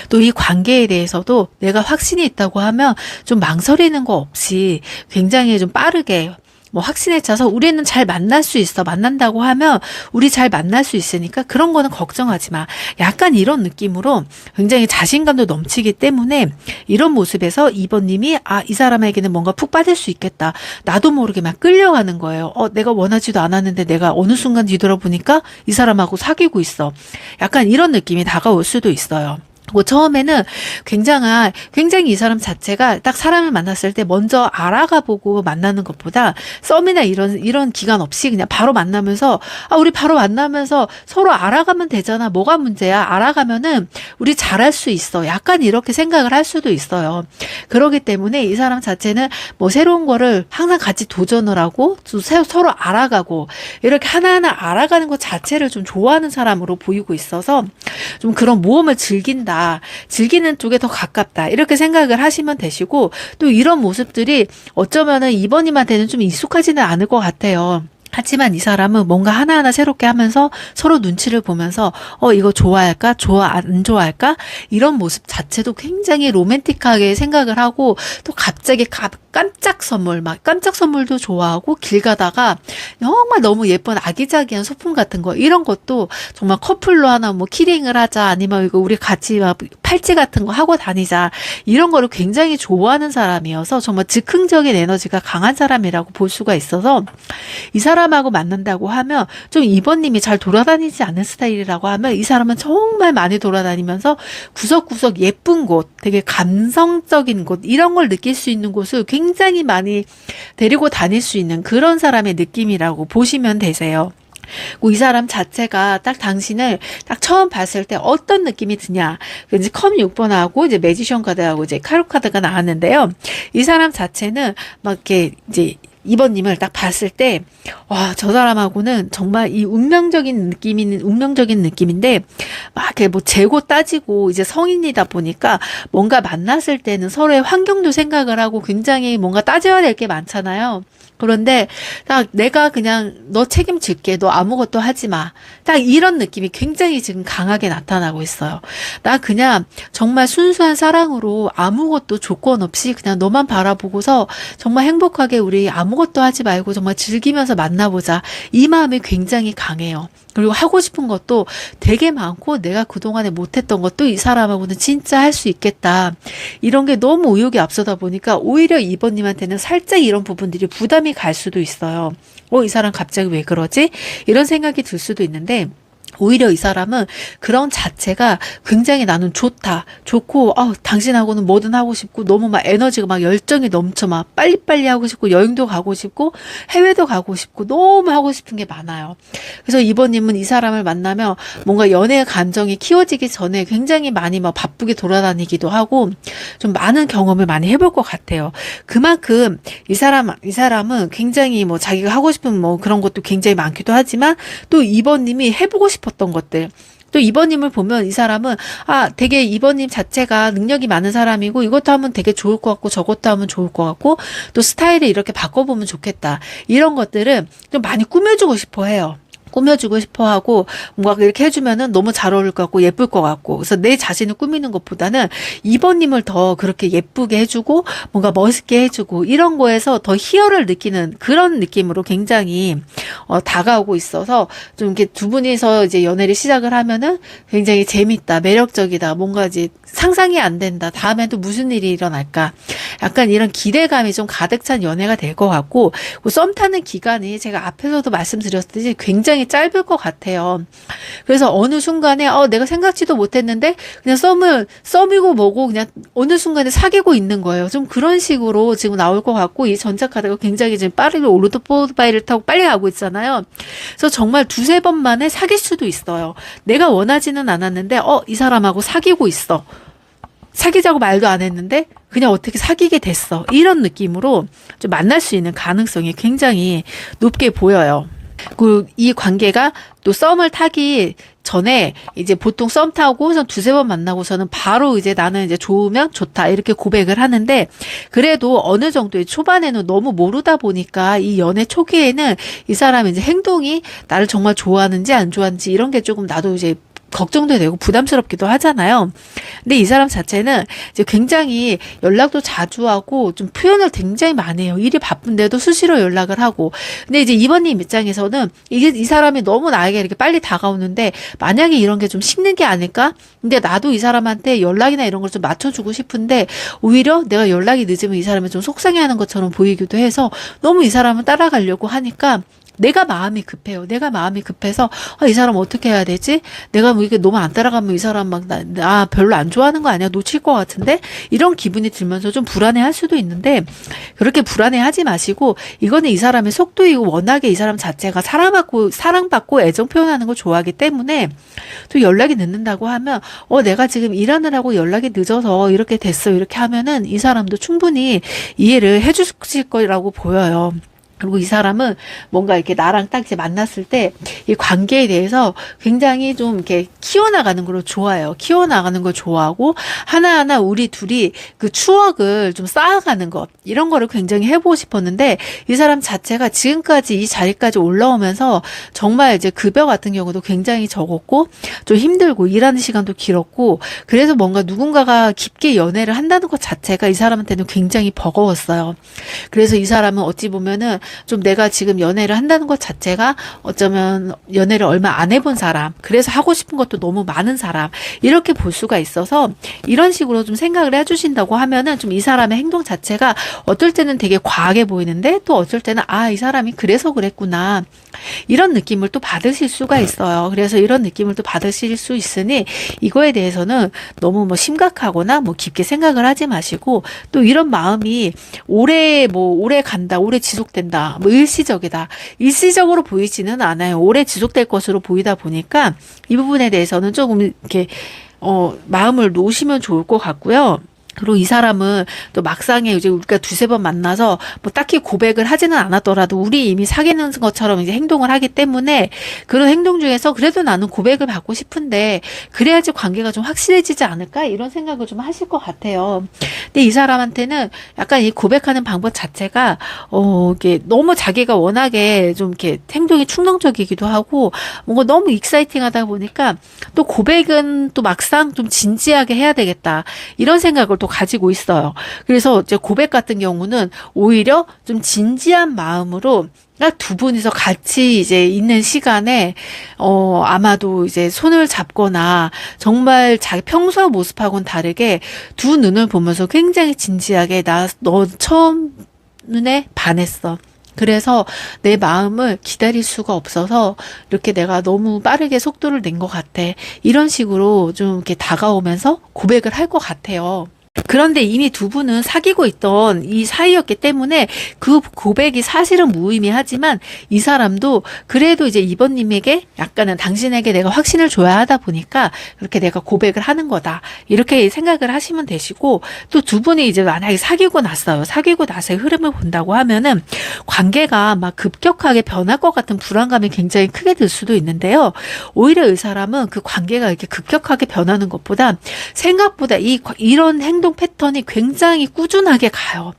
또 이 관계에 대해서도 내가 확신이 있다고 하면 좀 망설이는 거 없이 굉장히 좀 빠르게 뭐 확신에 차서 우리는 잘 만날 수 있어. 만난다고 하면 우리 잘 만날 수 있으니까 그런 거는 걱정하지 마. 약간 이런 느낌으로 굉장히 자신감도 넘치기 때문에 이런 모습에서 2번님이 이 사람에게는 뭔가 푹 빠질 수 있겠다. 나도 모르게 막 끌려가는 거예요. 내가 원하지도 않았는데 내가 어느 순간 뒤돌아보니까 이 사람하고 사귀고 있어. 약간 이런 느낌이 다가올 수도 있어요. 뭐 처음에는 굉장히 이 사람 자체가 딱 사람을 만났을 때 먼저 알아가 보고 만나는 것보다 썸이나 이런 기간 없이 그냥 바로 만나면서 우리 바로 만나면서 서로 알아가면 되잖아. 뭐가 문제야? 알아가면은 우리 잘할 수 있어. 약간 이렇게 생각을 할 수도 있어요. 그렇기 때문에 이 사람 자체는 뭐 새로운 거를 항상 같이 도전을 하고 서로 알아가고 이렇게 하나하나 알아가는 것 자체를 좀 좋아하는 사람으로 보이고 있어서 좀 그런 모험을 즐기는 쪽에 더 가깝다. 이렇게 생각을 하시면 되시고 또 이런 모습들이 어쩌면은 2번님한테는 좀 익숙하지는 않을 것 같아요. 하지만 이 사람은 뭔가 하나하나 새롭게 하면서 서로 눈치를 보면서 이거 좋아할까? 안 좋아할까? 이런 모습 자체도 굉장히 로맨틱하게 생각을 하고 또 갑자기 깜짝 선물도 좋아하고 길 가다가 정말 너무 예쁜 아기자기한 소품 같은 거 이런 것도 정말 커플로 하나 뭐 키링을 하자 아니면 이거 우리 같이 막 팔찌 같은 거 하고 다니자 이런 거를 굉장히 좋아하는 사람이어서 정말 즉흥적인 에너지가 강한 사람이라고 볼 수가 있어서 이 사람하고 만난다고 하면 좀 2번님이 잘 돌아다니지 않는 스타일이라고 하면 이 사람은 정말 많이 돌아다니면서 구석구석 예쁜 곳 되게 감성적인 곳 이런 걸 느낄 수 있는 곳을 굉장히 많이 데리고 다닐 수 있는 그런 사람의 느낌이라고 보시면 되세요. 이 사람 자체가 딱 당신을 딱 처음 봤을 때 어떤 느낌이 드냐. 이제 컵 6번하고 이제 매지션 카드하고 이제 카로 카드가 나왔는데요. 이 사람 자체는 막 이렇게 이제 2번님을 딱 봤을 때, 저 사람하고는 정말 이 운명적인 느낌인데, 막 이렇게 뭐 재고 따지고 이제 성인이다 보니까 뭔가 만났을 때는 서로의 환경도 생각을 하고 굉장히 뭔가 따져야 될 게 많잖아요. 그런데 딱 내가 그냥 너 책임질게. 너 아무것도 하지 마. 딱 이런 느낌이 굉장히 지금 강하게 나타나고 있어요. 나 그냥 정말 순수한 사랑으로 아무것도 조건 없이 그냥 너만 바라보고서 정말 행복하게 우리 아무것도 하지 말고 정말 즐기면서 만나보자. 이 마음이 굉장히 강해요. 그리고 하고 싶은 것도 되게 많고 내가 그동안에 못했던 것도 이 사람하고는 진짜 할 수 있겠다. 이런 게 너무 의욕이 앞서다 보니까 오히려 2번님한테는 살짝 이런 부분들이 부담이 갈 수도 있어요. 이 사람 갑자기 왜 그러지? 이런 생각이 들 수도 있는데 오히려 이 사람은 그런 자체가 굉장히 나는 좋고, 당신하고는 뭐든 하고 싶고, 너무 막 에너지가 막 열정이 넘쳐 막 빨리빨리 하고 싶고, 여행도 가고 싶고, 해외도 가고 싶고, 너무 하고 싶은 게 많아요. 그래서 2번님은 이 사람을 만나면 뭔가 연애 감정이 키워지기 전에 굉장히 많이 막 바쁘게 돌아다니기도 하고, 좀 많은 경험을 많이 해볼 것 같아요. 그만큼 이 사람은 굉장히 뭐 자기가 하고 싶은 뭐 그런 것도 굉장히 많기도 하지만, 또 2번님이 해보고 싶었던 것들. 또 2번님을 보면 이 사람은 되게 2번님 자체가 능력이 많은 사람이고 이것도 하면 되게 좋을 것 같고 저것도 하면 좋을 것 같고 또 스타일을 이렇게 바꿔보면 좋겠다. 이런 것들은 좀 많이 꾸며주고 싶어 해요. 꾸며주고 싶어 하고 뭔가 이렇게 해주면은 너무 잘 어울릴 것 같고 예쁠 것 같고 그래서 내 자신을 꾸미는 것보다는 2번님을 더 그렇게 예쁘게 해주고 뭔가 멋있게 해주고 이런 거에서 더 희열을 느끼는 그런 느낌으로 굉장히 다가오고 있어서 좀 이렇게 두 분이서 이제 연애를 시작을 하면은 굉장히 재밌다, 매력적이다, 뭔가 이제 상상이 안 된다, 다음엔 또 무슨 일이 일어날까 약간 이런 기대감이 좀 가득 찬 연애가 될 것 같고 썸 타는 기간이 제가 앞에서도 말씀드렸듯이 굉장히 굉장히 짧을 것 같아요. 그래서 어느 순간에 내가 생각지도 못했는데 그냥 썸이고 뭐고 그냥 어느 순간에 사귀고 있는 거예요. 좀 그런 식으로 지금 나올 것 같고, 이 전자카드가 굉장히 지금 빠르게 오토바이를 타고 빨리 가고 있잖아요. 그래서 정말 두세 번 만에 사귈 수도 있어요. 내가 원하지는 않았는데 이 사람하고 사귀고 있어. 사귀자고 말도 안 했는데 그냥 어떻게 사귀게 됐어. 이런 느낌으로 좀 만날 수 있는 가능성이 굉장히 높게 보여요. 그 이 관계가 또 썸을 타기 전에 이제 보통 썸 타고 두세 번 만나고서는 바로 이제 나는 이제 좋으면 좋다 이렇게 고백을 하는데, 그래도 어느 정도의 초반에는 너무 모르다 보니까 이 연애 초기에는 이 사람의 이제 행동이 나를 정말 좋아하는지 안 좋아하는지 이런 게 조금 나도 이제 걱정도 되고 부담스럽기도 하잖아요. 근데 이 사람 자체는 이제 굉장히 연락도 자주 하고 좀 표현을 굉장히 많이 해요. 일이 바쁜데도 수시로 연락을 하고. 근데 이제 이번님 입장에서는 이 사람이 너무 나에게 이렇게 빨리 다가오는데 만약에 이런 게 좀 식는 게 아닐까? 근데 나도 이 사람한테 연락이나 이런 걸 좀 맞춰주고 싶은데 오히려 내가 연락이 늦으면 이 사람이 좀 속상해하는 것처럼 보이기도 해서 너무 이 사람을 따라가려고 하니까 내가 마음이 급해요. 내가 마음이 급해서 이 사람 어떻게 해야 되지? 내가 뭐 이게 너무 안 따라가면 이 사람 막 나 별로 안 좋아하는 거 아니야? 놓칠 것 같은데? 이런 기분이 들면서 좀 불안해할 수도 있는데, 그렇게 불안해하지 마시고 이거는 이 사람의 속도이고 워낙에 이 사람 자체가 사랑받고 애정 표현하는 걸 좋아하기 때문에 또 연락이 늦는다고 하면 내가 지금 일하느라고 연락이 늦어서 이렇게 됐어 이렇게 하면은 이 사람도 충분히 이해를 해주실 거라고 보여요. 그리고 이 사람은 뭔가 이렇게 나랑 딱 이제 만났을 때 이 관계에 대해서 굉장히 좀 이렇게 키워나가는 걸 좋아해요. 키워나가는 걸 좋아하고 하나하나 우리 둘이 그 추억을 좀 쌓아가는 것, 이런 거를 굉장히 해보고 싶었는데, 이 사람 자체가 지금까지 이 자리까지 올라오면서 정말 이제 급여 같은 경우도 굉장히 적었고 좀 힘들고 일하는 시간도 길었고, 그래서 뭔가 누군가가 깊게 연애를 한다는 것 자체가 이 사람한테는 굉장히 버거웠어요. 그래서 이 사람은 어찌 보면은 좀 내가 지금 연애를 한다는 것 자체가 어쩌면 연애를 얼마 안 해본 사람, 그래서 하고 싶은 것도 너무 많은 사람, 이렇게 볼 수가 있어서 이런 식으로 좀 생각을 해주신다고 하면은 좀 이 사람의 행동 자체가 어떨 때는 되게 과하게 보이는데 또 어쩔 때는 이 사람이 그래서 그랬구나 이런 느낌을 또 받으실 수가 있어요. 그래서 이런 느낌을 또 받으실 수 있으니 이거에 대해서는 너무 뭐 심각하거나 뭐 깊게 생각을 하지 마시고, 또 이런 마음이 오래 간다, 오래 지속된다, 뭐 일시적으로 보이지는 않아요. 오래 지속될 것으로 보이다 보니까 이 부분에 대해서는 조금 이렇게 마음을 놓으시면 좋을 것 같고요. 그리고 이 사람은 또 막상에 이제 우리가 두세 번 만나서 뭐 딱히 고백을 하지는 않았더라도 우리 이미 사귀는 것처럼 이제 행동을 하기 때문에 그런 행동 중에서 그래도 나는 고백을 받고 싶은데 그래야지 관계가 좀 확실해지지 않을까 이런 생각을 좀 하실 것 같아요. 근데 이 사람한테는 약간 이 고백하는 방법 자체가 이게 너무 자기가 워낙에 좀 이렇게 행동이 충동적이기도 하고 뭔가 너무 익사이팅하다 보니까 또 고백은 또 막상 좀 진지하게 해야 되겠다 이런 생각을 또 가지고 있어요. 그래서 이제 고백 같은 경우는 오히려 좀 진지한 마음으로 딱 두 분이서 같이 이제 있는 시간에 아마도 이제 손을 잡거나 정말 자기 평소 모습하고는 다르게 두 눈을 보면서 굉장히 진지하게 너 처음 눈에 반했어. 그래서 내 마음을 기다릴 수가 없어서 이렇게 내가 너무 빠르게 속도를 낸 것 같아. 이런 식으로 좀 이렇게 다가오면서 고백을 할 것 같아요. 그런데 이미 두 분은 사귀고 있던 이 사이였기 때문에 그 고백이 사실은 무의미하지만 이 사람도 그래도 이제 이번님에게 약간은 당신에게 내가 확신을 줘야 하다 보니까 그렇게 내가 고백을 하는 거다 이렇게 생각을 하시면 되시고, 또 두 분이 이제 만약에 사귀고 나서의 흐름을 본다고 하면은 관계가 막 급격하게 변할 것 같은 불안감이 굉장히 크게 들 수도 있는데요. 오히려 이 사람은 그 관계가 이렇게 급격하게 변하는 것보다 생각보다 이런 행동 패턴이 굉장히 꾸준하게 가요.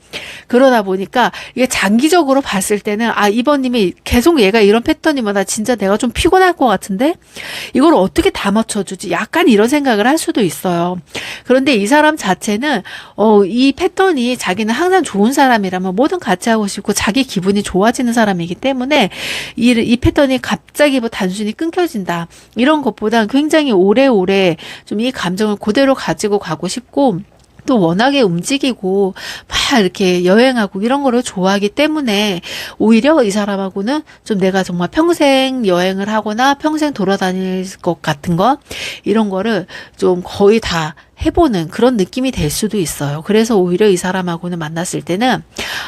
그러다 보니까 이게 장기적으로 봤을 때는 이번님이 계속 얘가 이런 패턴이면 나 진짜 내가 좀 피곤할 것 같은데 이걸 어떻게 다 맞춰주지? 약간 이런 생각을 할 수도 있어요. 그런데 이 사람 자체는 이 패턴이 자기는 항상 좋은 사람이라면 뭐든 같이 하고 싶고 자기 기분이 좋아지는 사람이기 때문에 이 패턴이 갑자기 뭐 단순히 끊겨진다 이런 것보다 굉장히 오래오래 좀 이 감정을 그대로 가지고 가고 싶고, 또 워낙에 움직이고 막 이렇게 여행하고 이런 거를 좋아하기 때문에 오히려 이 사람하고는 좀 내가 정말 평생 여행을 하거나 평생 돌아다닐 것 같은 거 이런 거를 좀 거의 다 해보는 그런 느낌이 될 수도 있어요. 그래서 오히려 이 사람하고는 만났을 때는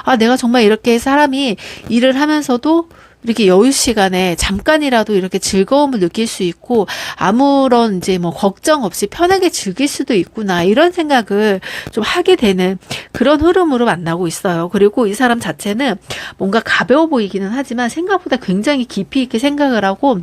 아, 내가 정말 이렇게 사람이 일을 하면서도 이렇게 여유 시간에 잠깐이라도 이렇게 즐거움을 느낄 수 있고 아무런 이제 뭐 걱정 없이 편하게 즐길 수도 있구나 이런 생각을 좀 하게 되는 그런 흐름으로 만나고 있어요. 그리고 이 사람 자체는 뭔가 가벼워 보이기는 하지만 생각보다 굉장히 깊이 있게 생각을 하고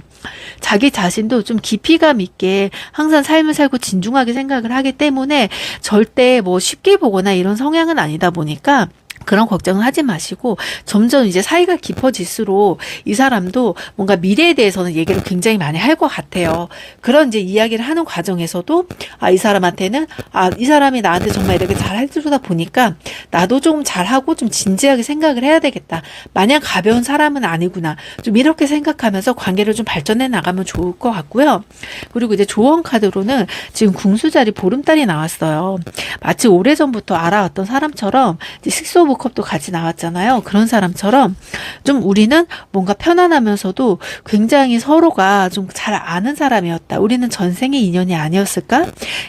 자기 자신도 좀 깊이감 있게 항상 삶을 살고 진중하게 생각을 하기 때문에 절대 뭐 쉽게 보거나 이런 성향은 아니다 보니까 그런 걱정은 하지 마시고 점점 이제 사이가 깊어질수록 이 사람도 뭔가 미래에 대해서는 얘기를 굉장히 많이 할 것 같아요. 그런 이제 이야기를 하는 과정에서도 아, 이 사람한테는 아, 이 사람이 나한테 정말 이렇게 잘 해주다 보니까 나도 좀 잘하고 좀 진지하게 생각을 해야 되겠다. 마냥 가벼운 사람은 아니구나. 좀 이렇게 생각하면서 관계를 좀 발전해 나가면 좋을 것 같고요. 그리고 이제 조언 카드로는 지금 궁수자리 보름달이 나왔어요. 마치 오래전부터 알아왔던 사람처럼 이제 식소복합도 같이 나왔잖아요. 그런 사람처럼 좀 우리는 뭔가 편안하면서도 굉장히 서로가 좀 잘 아는 사람이었다. 우리는 전생의 인연이 아니었을까?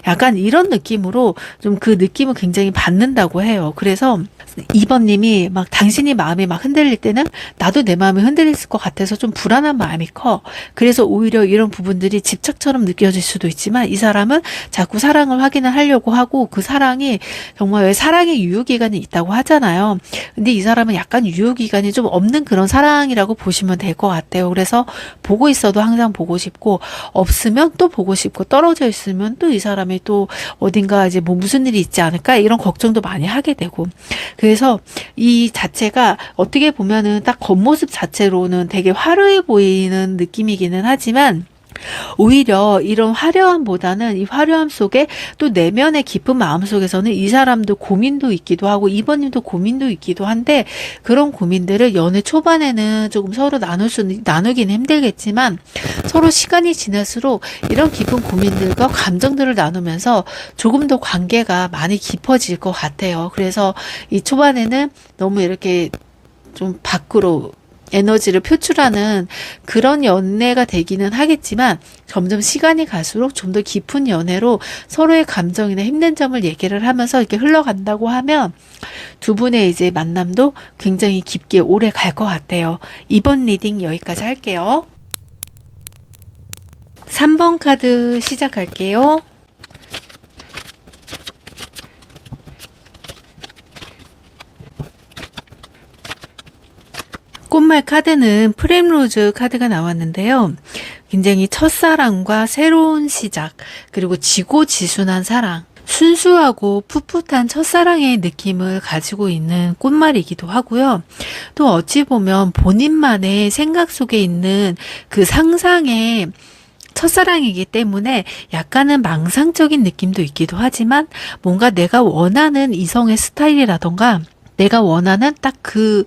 약간 이런 느낌으로 좀 그 느낌을 굉장히 받는다고 해요. 그래서 2번님이 막 당신이 마음이 막 흔들릴 때는 나도 내 마음이 흔들릴 것 같아서 좀 불안한 마음이 커. 그래서 오히려 이런 부분들이 집착처럼 느껴질 수도 있지만 이 사람은 자꾸 사랑을 확인을 하려고 하고 그 사랑이 정말 왜 사랑의 유효기간이 있다고 하잖아요. 근데 이 사람은 약간 유효기간이 좀 없는 그런 사랑이라고 보시면 될 것 같아요. 그래서 보고 있어도 항상 보고 싶고 없으면 또 보고 싶고 떨어져 있으면 또 이 사람이 또 어딘가 이제 뭐 무슨 일이 있지 않을까 이런 걱정도 많이 하게 되고 그래서 이 자체가 어떻게 보면은 딱 겉모습 자체로는 되게 화려해 보이는 느낌이기는 하지만 오히려 이런 화려함보다는 이 화려함 속에 또 내면의 깊은 마음 속에서는 이 사람도 고민도 있기도 하고 이번님도 고민도 있기도 한데 그런 고민들을 연애 초반에는 조금 서로 나누기는 힘들겠지만 서로 시간이 지날수록 이런 깊은 고민들과 감정들을 나누면서 조금 더 관계가 많이 깊어질 것 같아요. 그래서 이 초반에는 너무 이렇게 좀 밖으로 에너지를 표출하는 그런 연애가 되기는 하겠지만 점점 시간이 갈수록 좀 더 깊은 연애로 서로의 감정이나 힘든 점을 얘기를 하면서 이렇게 흘러간다고 하면 두 분의 이제 만남도 굉장히 깊게 오래 갈 것 같아요. 이번 리딩 여기까지 할게요. 3번 카드 시작할게요. 꽃말 카드는 프렘로즈 카드가 나왔는데요. 굉장히 첫사랑과 새로운 시작, 그리고 지고지순한 사랑, 순수하고 풋풋한 첫사랑의 느낌을 가지고 있는 꽃말이기도 하고요. 또 어찌 보면 본인만의 생각 속에 있는 그 상상의 첫사랑이기 때문에 약간은 망상적인 느낌도 있기도 하지만 뭔가 내가 원하는 이성의 스타일이라던가 내가 원하는 딱 그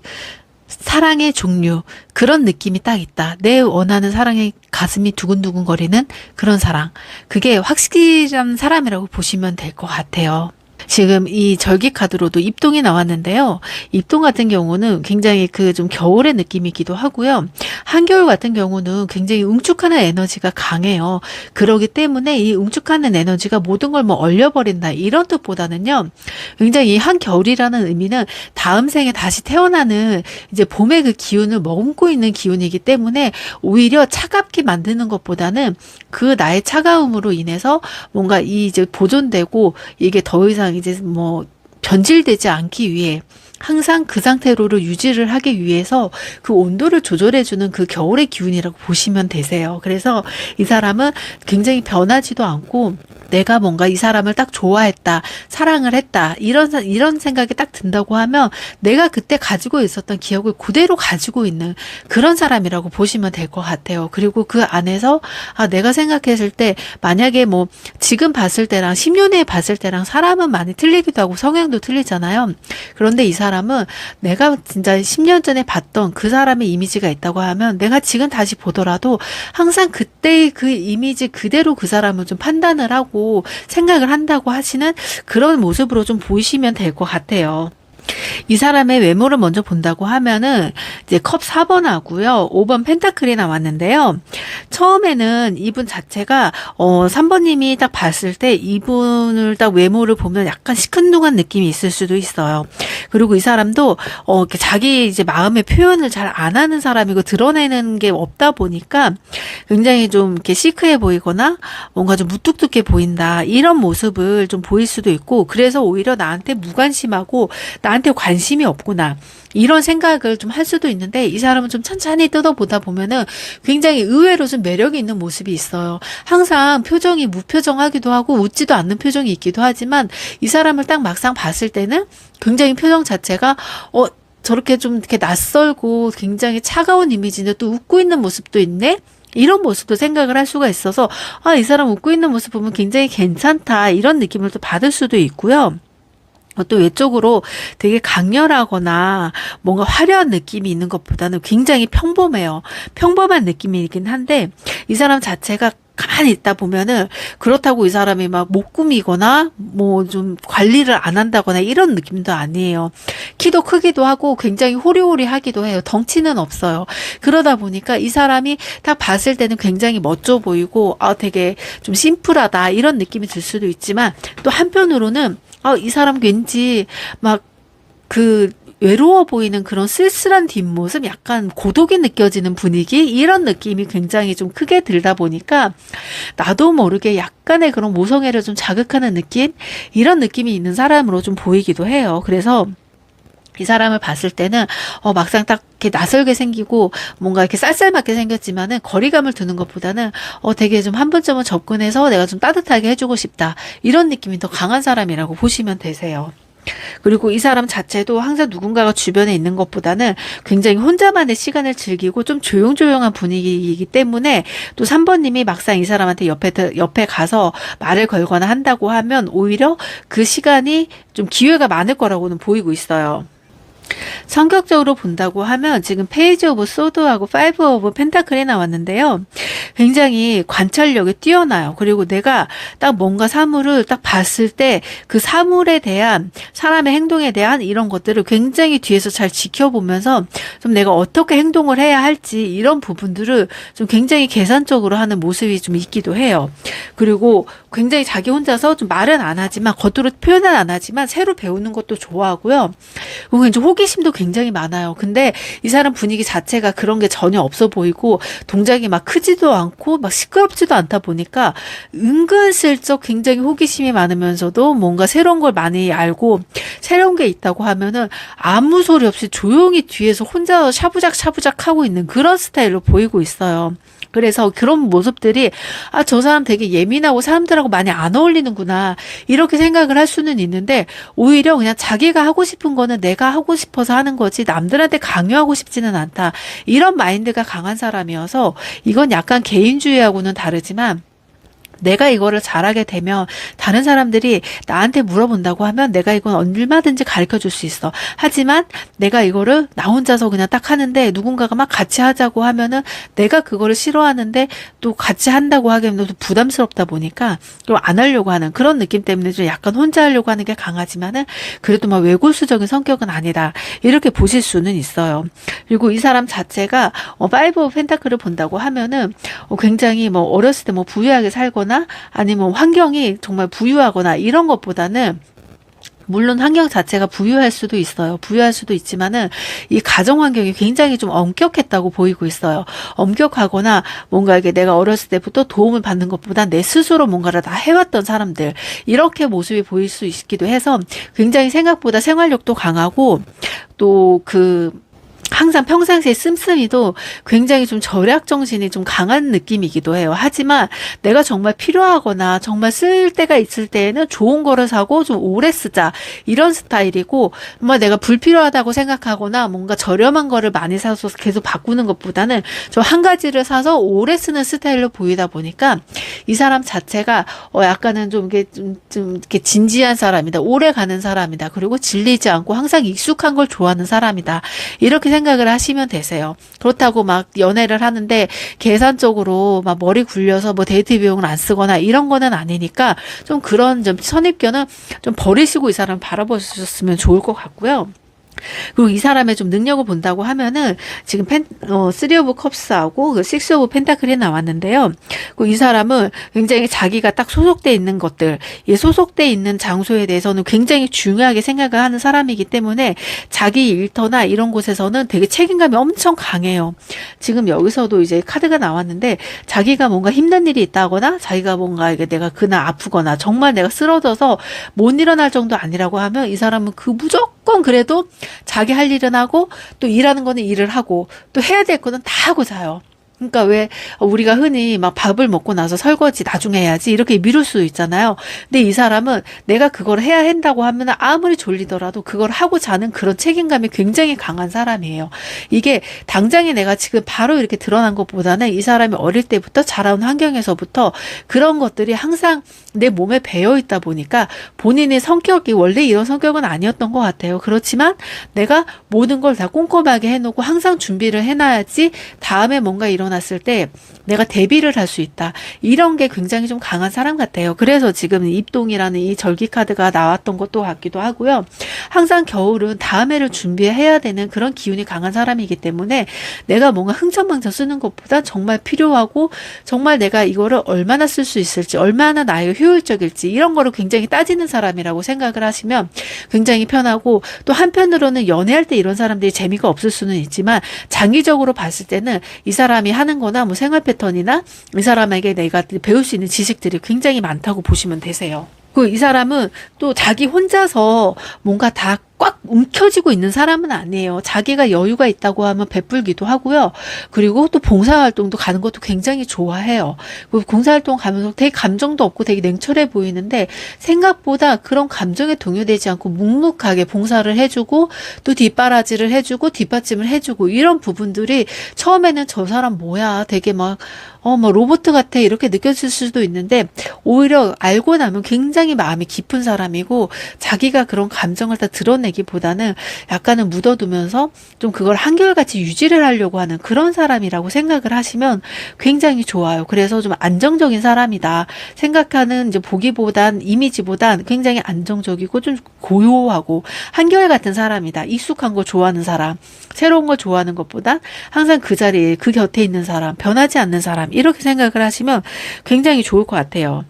사랑의 종류 그런 느낌이 딱 있다. 내 원하는 사랑의 가슴이 두근두근 거리는 그런 사랑. 그게 확실한 사람이라고 보시면 될 것 같아요. 지금 이 절기 카드로도 입동이 나왔는데요. 입동 같은 경우는 굉장히 그 좀 겨울의 느낌이기도 하고요. 한겨울 같은 경우는 굉장히 응축하는 에너지가 강해요. 그러기 때문에 이 응축하는 에너지가 모든 걸 뭐 얼려버린다 이런 뜻보다는요. 굉장히 이 한겨울이라는 의미는 다음 생에 다시 태어나는 이제 봄의 그 기운을 머금고 있는 기운이기 때문에 오히려 차갑게 만드는 것보다는 그 나의 차가움으로 인해서 뭔가 이 이제 보존되고 이게 더 이상 이제 뭐 변질되지 않기 위해 항상 그 상태로를 유지를 하기 위해서 그 온도를 조절해주는 그 겨울의 기운이라고 보시면 되세요. 그래서 이 사람은 굉장히 변하지도 않고 내가 뭔가 이 사람을 딱 좋아했다, 사랑을 했다, 이런 생각이 딱 든다고 하면 내가 그때 가지고 있었던 기억을 그대로 가지고 있는 그런 사람이라고 보시면 될 것 같아요. 그리고 그 안에서 아, 내가 생각했을 때 만약에 뭐 지금 봤을 때랑 10년 후에 봤을 때랑 사람은 많이 틀리기도 하고 성향도 틀리잖아요. 그런데 이 사람 사람은 내가 진짜 10년 전에 봤던 그 사람의 이미지가 있다고 하면 내가 지금 다시 보더라도 항상 그때의 그 이미지 그대로 그 사람을 좀 판단을 하고 생각을 한다고 하시는 그런 모습으로 좀 보이시면 될 것 같아요. 이 사람의 외모를 먼저 본다고 하면은 이제 컵 4번하고요. 5번 펜타클이 나왔는데요. 처음에는 이분 자체가 3번님이 딱 봤을 때 이분을 딱 외모를 보면 약간 시큰둥한 느낌이 있을 수도 있어요. 그리고 이 사람도 이렇게 자기 이제 마음의 표현을 잘 안 하는 사람이고 드러내는 게 없다 보니까 굉장히 좀 이렇게 시크해 보이거나 뭔가 좀 무뚝뚝해 보인다. 이런 모습을 좀 보일 수도 있고 그래서 오히려 나한테 무관심하고 나한테 관심이 없구나. 이런 생각을 좀 할 수도 있는데 이 사람은 좀 천천히 뜯어보다 보면은 굉장히 의외로 좀 매력이 있는 모습이 있어요. 항상 표정이 무표정하기도 하고 웃지도 않는 표정이 있기도 하지만 이 사람을 딱 막상 봤을 때는 굉장히 표정 자체가 저렇게 좀 이렇게 낯설고 굉장히 차가운 이미지인데 또 웃고 있는 모습도 있네? 이런 모습도 생각을 할 수가 있어서 이 사람 웃고 있는 모습 보면 굉장히 괜찮다. 이런 느낌을 또 받을 수도 있고요. 또 외적으로 되게 강렬하거나 뭔가 화려한 느낌이 있는 것보다는 굉장히 평범해요. 평범한 느낌이긴 한데 이 사람 자체가 가만히 있다 보면은 그렇다고 이 사람이 막 못 꾸미거나 뭐 좀 관리를 안 한다거나 이런 느낌도 아니에요. 키도 크기도 하고 굉장히 호리호리하기도 해요. 덩치는 없어요. 그러다 보니까 이 사람이 딱 봤을 때는 굉장히 멋져 보이고 되게 좀 심플하다 이런 느낌이 들 수도 있지만 또 한편으로는 이 사람 왠지 막 외로워 보이는 그런 쓸쓸한 뒷모습, 약간 고독이 느껴지는 분위기, 이런 느낌이 굉장히 좀 크게 들다 보니까 나도 모르게 약간의 그런 모성애를 좀 자극하는 느낌? 이런 느낌이 있는 사람으로 좀 보이기도 해요. 그래서 이 사람을 봤을 때는 막상 딱 이렇게 낯설게 생기고 뭔가 이렇게 쌀쌀맞게 생겼지만은 거리감을 두는 것보다는 되게 좀 한 번쯤은 접근해서 내가 좀 따뜻하게 해주고 싶다. 이런 느낌이 더 강한 사람이라고 보시면 되세요. 그리고 이 사람 자체도 항상 누군가가 주변에 있는 것보다는 굉장히 혼자만의 시간을 즐기고 좀 조용조용한 분위기이기 때문에 또 3번님이 막상 이 사람한테 옆에 가서 말을 걸거나 한다고 하면 오히려 그 시간이 좀 기회가 많을 거라고는 보이고 있어요. 성격적으로 본다고 하면 지금 페이지 오브 소드하고 파이브 오브 펜타클이 나왔는데요. 굉장히 관찰력이 뛰어나요. 그리고 내가 딱 뭔가 사물을 딱 봤을 때 그 사물에 대한 사람의 행동에 대한 이런 것들을 굉장히 뒤에서 잘 지켜보면서 좀 내가 어떻게 행동을 해야 할지 이런 부분들을 좀 굉장히 계산적으로 하는 모습이 좀 있기도 해요. 그리고 굉장히 자기 혼자서 좀 말은 안 하지만 겉으로 표현은 안 하지만 새로 배우는 것도 좋아하고요. 그리고 이제 호기심도 굉장히 많아요. 근데 이 사람 분위기 자체가 그런 게 전혀 없어 보이고 동작이 막 크지도 않고 막 시끄럽지도 않다 보니까 은근슬쩍 굉장히 호기심이 많으면서도 뭔가 새로운 걸 많이 알고 새로운 게 있다고 하면은 아무 소리 없이 조용히 뒤에서 혼자 샤부작 하고 있는 그런 스타일로 보이고 있어요. 그래서 그런 모습들이 저 사람 되게 예민하고 사람들하고 많이 안 어울리는구나 이렇게 생각을 할 수는 있는데 오히려 그냥 자기가 하고 싶은 거는 내가 하고 싶어서 하는 거지 남들한테 강요하고 싶지는 않다. 이런 마인드가 강한 사람이어서 이건 약간 개인주의하고는 다르지만 내가 이거를 잘하게 되면 다른 사람들이 나한테 물어본다고 하면 내가 이건 얼마든지 가르쳐 줄 수 있어. 하지만 내가 이거를 나 혼자서 그냥 딱 하는데 누군가가 막 같이 하자고 하면은 내가 그거를 싫어하는데 또 같이 한다고 하기에는 또 부담스럽다 보니까 좀 안 하려고 하는 그런 느낌 때문에 좀 약간 혼자 하려고 하는 게 강하지만은 그래도 막 외골수적인 성격은 아니다. 이렇게 보실 수는 있어요. 그리고 이 사람 자체가 파이브 오브 펜타클을 본다고 하면은 굉장히 뭐 어렸을 때 뭐 부유하게 살거나 아니면 환경이 정말 부유하거나 이런 것보다는 물론 환경 자체가 부유할 수도 있어요. 부유할 수도 있지만은 이 가정 환경이 굉장히 좀 엄격했다고 보이고 있어요. 엄격하거나 뭔가 이게 내가 어렸을 때부터 도움을 받는 것보다 내 스스로 뭔가를 다 해왔던 사람들 이렇게 모습이 보일 수 있기도 해서 굉장히 생각보다 생활력도 강하고 또 항상 평상시에 씀씀이도 굉장히 좀 절약 정신이 좀 강한 느낌이기도 해요. 하지만 내가 정말 필요하거나 정말 쓸 때가 있을 때에는 좋은 거를 사고 좀 오래 쓰자 이런 스타일이고, 정말 내가 불필요하다고 생각하거나 뭔가 저렴한 거를 많이 사서 계속 바꾸는 것보다는 좀 한 가지를 사서 오래 쓰는 스타일로 보이다 보니까 이 사람 자체가 약간은 좀 이렇게 진지한 사람이다, 오래 가는 사람이다, 그리고 질리지 않고 항상 익숙한 걸 좋아하는 사람이다, 이렇게 생각을 하시면 되세요. 그렇다고 막 연애를 하는데 계산적으로 막 머리 굴려서 뭐 데이트 비용을 안 쓰거나 이런 거는 아니니까 좀 그런 좀 선입견은 좀 버리시고 이 사람 바라보셨으면 좋을 것 같고요. 그리고 이 사람의 좀 능력을 본다고 하면은 지금 쓰리 오브 컵스하고 그 식스 오브 펜타클이 나왔는데요. 이 사람은 굉장히 자기가 딱 소속돼 있는 것들, 이 소속돼 있는 장소에 대해서는 굉장히 중요하게 생각을 하는 사람이기 때문에 자기 일터나 이런 곳에서는 되게 책임감이 엄청 강해요. 지금 여기서도 이제 카드가 나왔는데 자기가 뭔가 힘든 일이 있다거나 자기가 뭔가 이게 내가 그날 아프거나 정말 내가 쓰러져서 못 일어날 정도 아니라고 하면 이 사람은 그 무조건 그래도 자기 할 일은 하고 또 일하는 거는 일을 하고 또 해야 될 거는 다 하고 자요. 그러니까 왜 우리가 흔히 막 밥을 먹고 나서 설거지 나중에 해야지 이렇게 미룰 수 있잖아요. 근데 이 사람은 내가 그걸 해야 한다고 하면 아무리 졸리더라도 그걸 하고 자는 그런 책임감이 굉장히 강한 사람이에요. 이게 당장에 내가 지금 바로 이렇게 드러난 것보다는 이 사람이 어릴 때부터 자라온 환경에서부터 그런 것들이 항상 내 몸에 배어 있다 보니까 본인의 성격이 원래 이런 성격은 아니었던 것 같아요. 그렇지만 내가 모든 걸 다 꼼꼼하게 해놓고 항상 준비를 해놔야지 다음에 뭔가 일어났을 때 내가 대비를 할 수 있다. 이런 게 굉장히 좀 강한 사람 같아요. 그래서 지금 입동이라는 이 절기 카드가 나왔던 것도 같기도 하고요. 항상 겨울은 다음 해를 준비해야 되는 그런 기운이 강한 사람이기 때문에 내가 뭔가 흥청망청 쓰는 것보다 정말 필요하고 정말 내가 이거를 얼마나 쓸 수 있을지, 얼마나 나에게 효율적일지 이런 거를 굉장히 따지는 사람이라고 생각을 하시면 굉장히 편하고, 또 한편으로는 연애할 때 이런 사람들이 재미가 없을 수는 있지만 장기적으로 봤을 때는 이 사람이 하는 거나 뭐 생활 패턴이나 이 사람에게 내가 배울 수 있는 지식들이 굉장히 많다고 보시면 되세요. 이 사람은 또 자기 혼자서 뭔가 다 꽉 움켜쥐고 있는 사람은 아니에요. 자기가 여유가 있다고 하면 베풀기도 하고요. 그리고 또 봉사활동도 가는 것도 굉장히 좋아해요. 봉사활동 가면서 되게 감정도 없고 되게 냉철해 보이는데 생각보다 그런 감정에 동요되지 않고 묵묵하게 봉사를 해주고 또 뒷바라지를 해주고 뒷받침을 해주고 이런 부분들이 처음에는 저 사람 뭐야 되게 막 로봇 같아 이렇게 느껴질 수도 있는데 오히려 알고 나면 굉장히 마음이 깊은 사람이고 자기가 그런 감정을 다 드러내기보다는 약간은 묻어두면서 좀 그걸 한결같이 유지를 하려고 하는 그런 사람이라고 생각을 하시면 굉장히 좋아요. 그래서 좀 안정적인 사람이다 생각하는 이제 보기보단 이미지보단 굉장히 안정적이고 좀 고요하고 한결같은 사람이다. 익숙한 거 좋아하는 사람, 새로운 걸 좋아하는 것보다 항상 그 자리에 그 곁에 있는 사람, 변하지 않는 사람 이렇게 생각을 하시면 굉장히 좋을 것 같아요.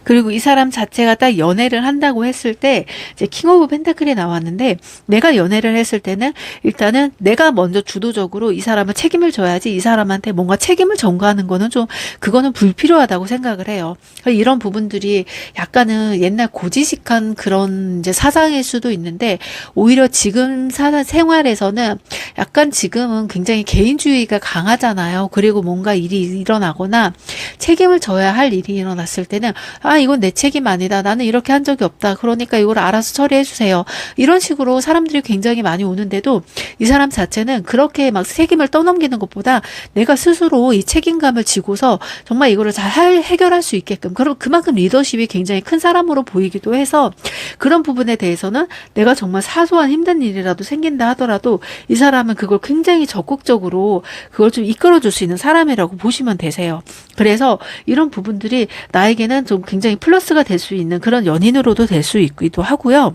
그리고 이 사람 자체가 딱 연애를 한다고 했을 때 이제 킹 오브 펜타클이 나왔는데 내가 연애를 했을 때는 일단은 내가 먼저 주도적으로 이 사람을 책임을 져야지 이 사람한테 뭔가 책임을 전가하는 거는 좀 그거는 불필요하다고 생각을 해요. 이런 부분들이 약간은 옛날 고지식한 그런 이제 사상일 수도 있는데 오히려 지금 생활에서는 약간 지금은 굉장히 개인주의가 강하잖아요. 그리고 뭔가 일이 일어나거나 책임을 져야 할 일이 일어났을 때는 이건 내 책임 아니다. 나는 이렇게 한 적이 없다. 그러니까 이걸 알아서 처리해 주세요. 이런 식으로 사람들이 굉장히 많이 오는데도 이 사람 자체는 그렇게 막 책임을 떠넘기는 것보다 내가 스스로 이 책임감을 지고서 정말 이거를 잘 해결할 수 있게끔 그럼 그만큼 리더십이 굉장히 큰 사람으로 보이기도 해서 그런 부분에 대해서는 내가 정말 사소한 힘든 일이라도 생긴다 하더라도 이 사람은 그걸 굉장히 적극적으로 그걸 좀 이끌어줄 수 있는 사람이라고 보시면 되세요. 그래서 이런 부분들이 나에게는 좀 굉장히 플러스가 될 수 있는 그런 연인으로도 될 수 있기도 하고요.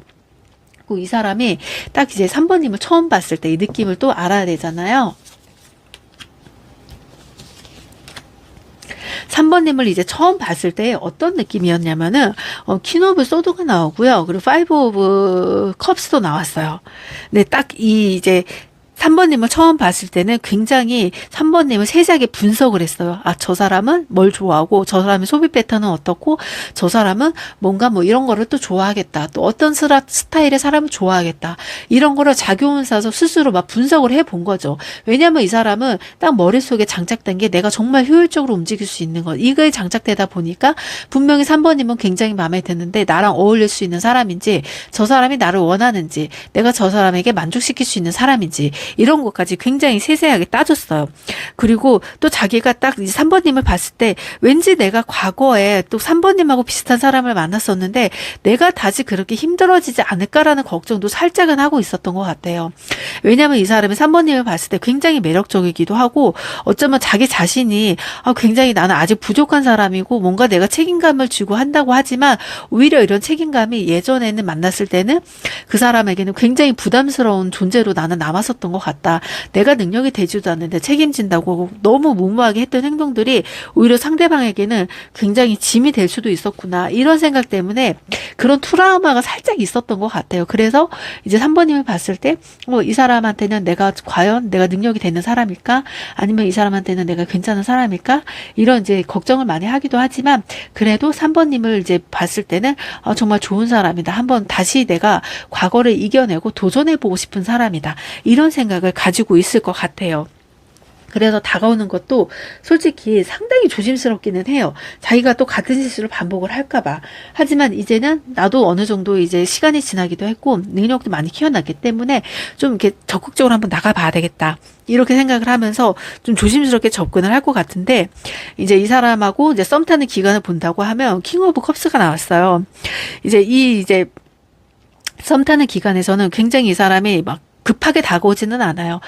이 사람이 딱 이제 3번님을 처음 봤을 때 이 느낌을 또 알아야 되잖아요. 3번님을 이제 처음 봤을 때 어떤 느낌이었냐면은 퀸 오브 소드가 나오고요. 그리고 파이브 오브 컵스도 나왔어요. 근데 딱 이 이제 3번님을 처음 봤을 때는 굉장히 3번님을 세세하게 분석을 했어요. 아, 저 사람은 뭘 좋아하고, 저 사람의 소비 패턴은 어떻고, 저 사람은 뭔가 뭐 이런 거를 또 좋아하겠다. 또 어떤 스타일의 사람을 좋아하겠다. 이런 거를 자교훈 사서 스스로 막 분석을 해본 거죠. 왜냐면 이 사람은 딱 머릿속에 장착된 게 내가 정말 효율적으로 움직일 수 있는 것. 이거에 장착되다 보니까 분명히 3번님은 굉장히 마음에 드는데 나랑 어울릴 수 있는 사람인지, 저 사람이 나를 원하는지, 내가 저 사람에게 만족시킬 수 있는 사람인지, 이런 것까지 굉장히 세세하게 따졌어요. 그리고 또 자기가 딱 3번님을 봤을 때 왠지 내가 과거에 또 3번님하고 비슷한 사람을 만났었는데 내가 다시 그렇게 힘들어지지 않을까라는 걱정도 살짝은 하고 있었던 것 같아요. 왜냐하면 이 사람이 3번님을 봤을 때 굉장히 매력적이기도 하고 어쩌면 자기 자신이 굉장히 나는 아직 부족한 사람이고 뭔가 내가 책임감을 쥐고 한다고 하지만 오히려 이런 책임감이 예전에는 만났을 때는 그 사람에게는 굉장히 부담스러운 존재로 나는 남았었던 것 같다. 내가 능력이 되지도 않는데 책임진다고 너무 무모하게 했던 행동들이 오히려 상대방에게는 굉장히 짐이 될 수도 있었구나. 이런 생각 때문에 그런 트라우마가 살짝 있었던 것 같아요. 그래서 이제 3번님을 봤을 때 이 사람한테는 내가 과연 내가 능력이 되는 사람일까? 아니면 이 사람한테는 내가 괜찮은 사람일까? 이런 이제 걱정을 많이 하기도 하지만 그래도 3번님을 이제 봤을 때는 정말 좋은 사람이다. 한번 다시 내가 과거를 이겨내고 도전해보고 싶은 사람이다. 이런 생각을 가지고 있을 것 같아요. 그래서 다가오는 것도 솔직히 상당히 조심스럽기는 해요. 자기가 또 같은 실수를 반복을 할까봐. 하지만 이제는 나도 어느 정도 이제 시간이 지나기도 했고 능력도 많이 키워놨기 때문에 좀 이렇게 적극적으로 한번 나가봐야 되겠다. 이렇게 생각을 하면서 좀 조심스럽게 접근을 할 것 같은데 이제 이 사람하고 이제 썸 타는 기간을 본다고 하면 킹 오브 컵스가 나왔어요. 이제 썸 타는 기간에서는 굉장히 이 사람이 막 급하게 다가오지는 않아요.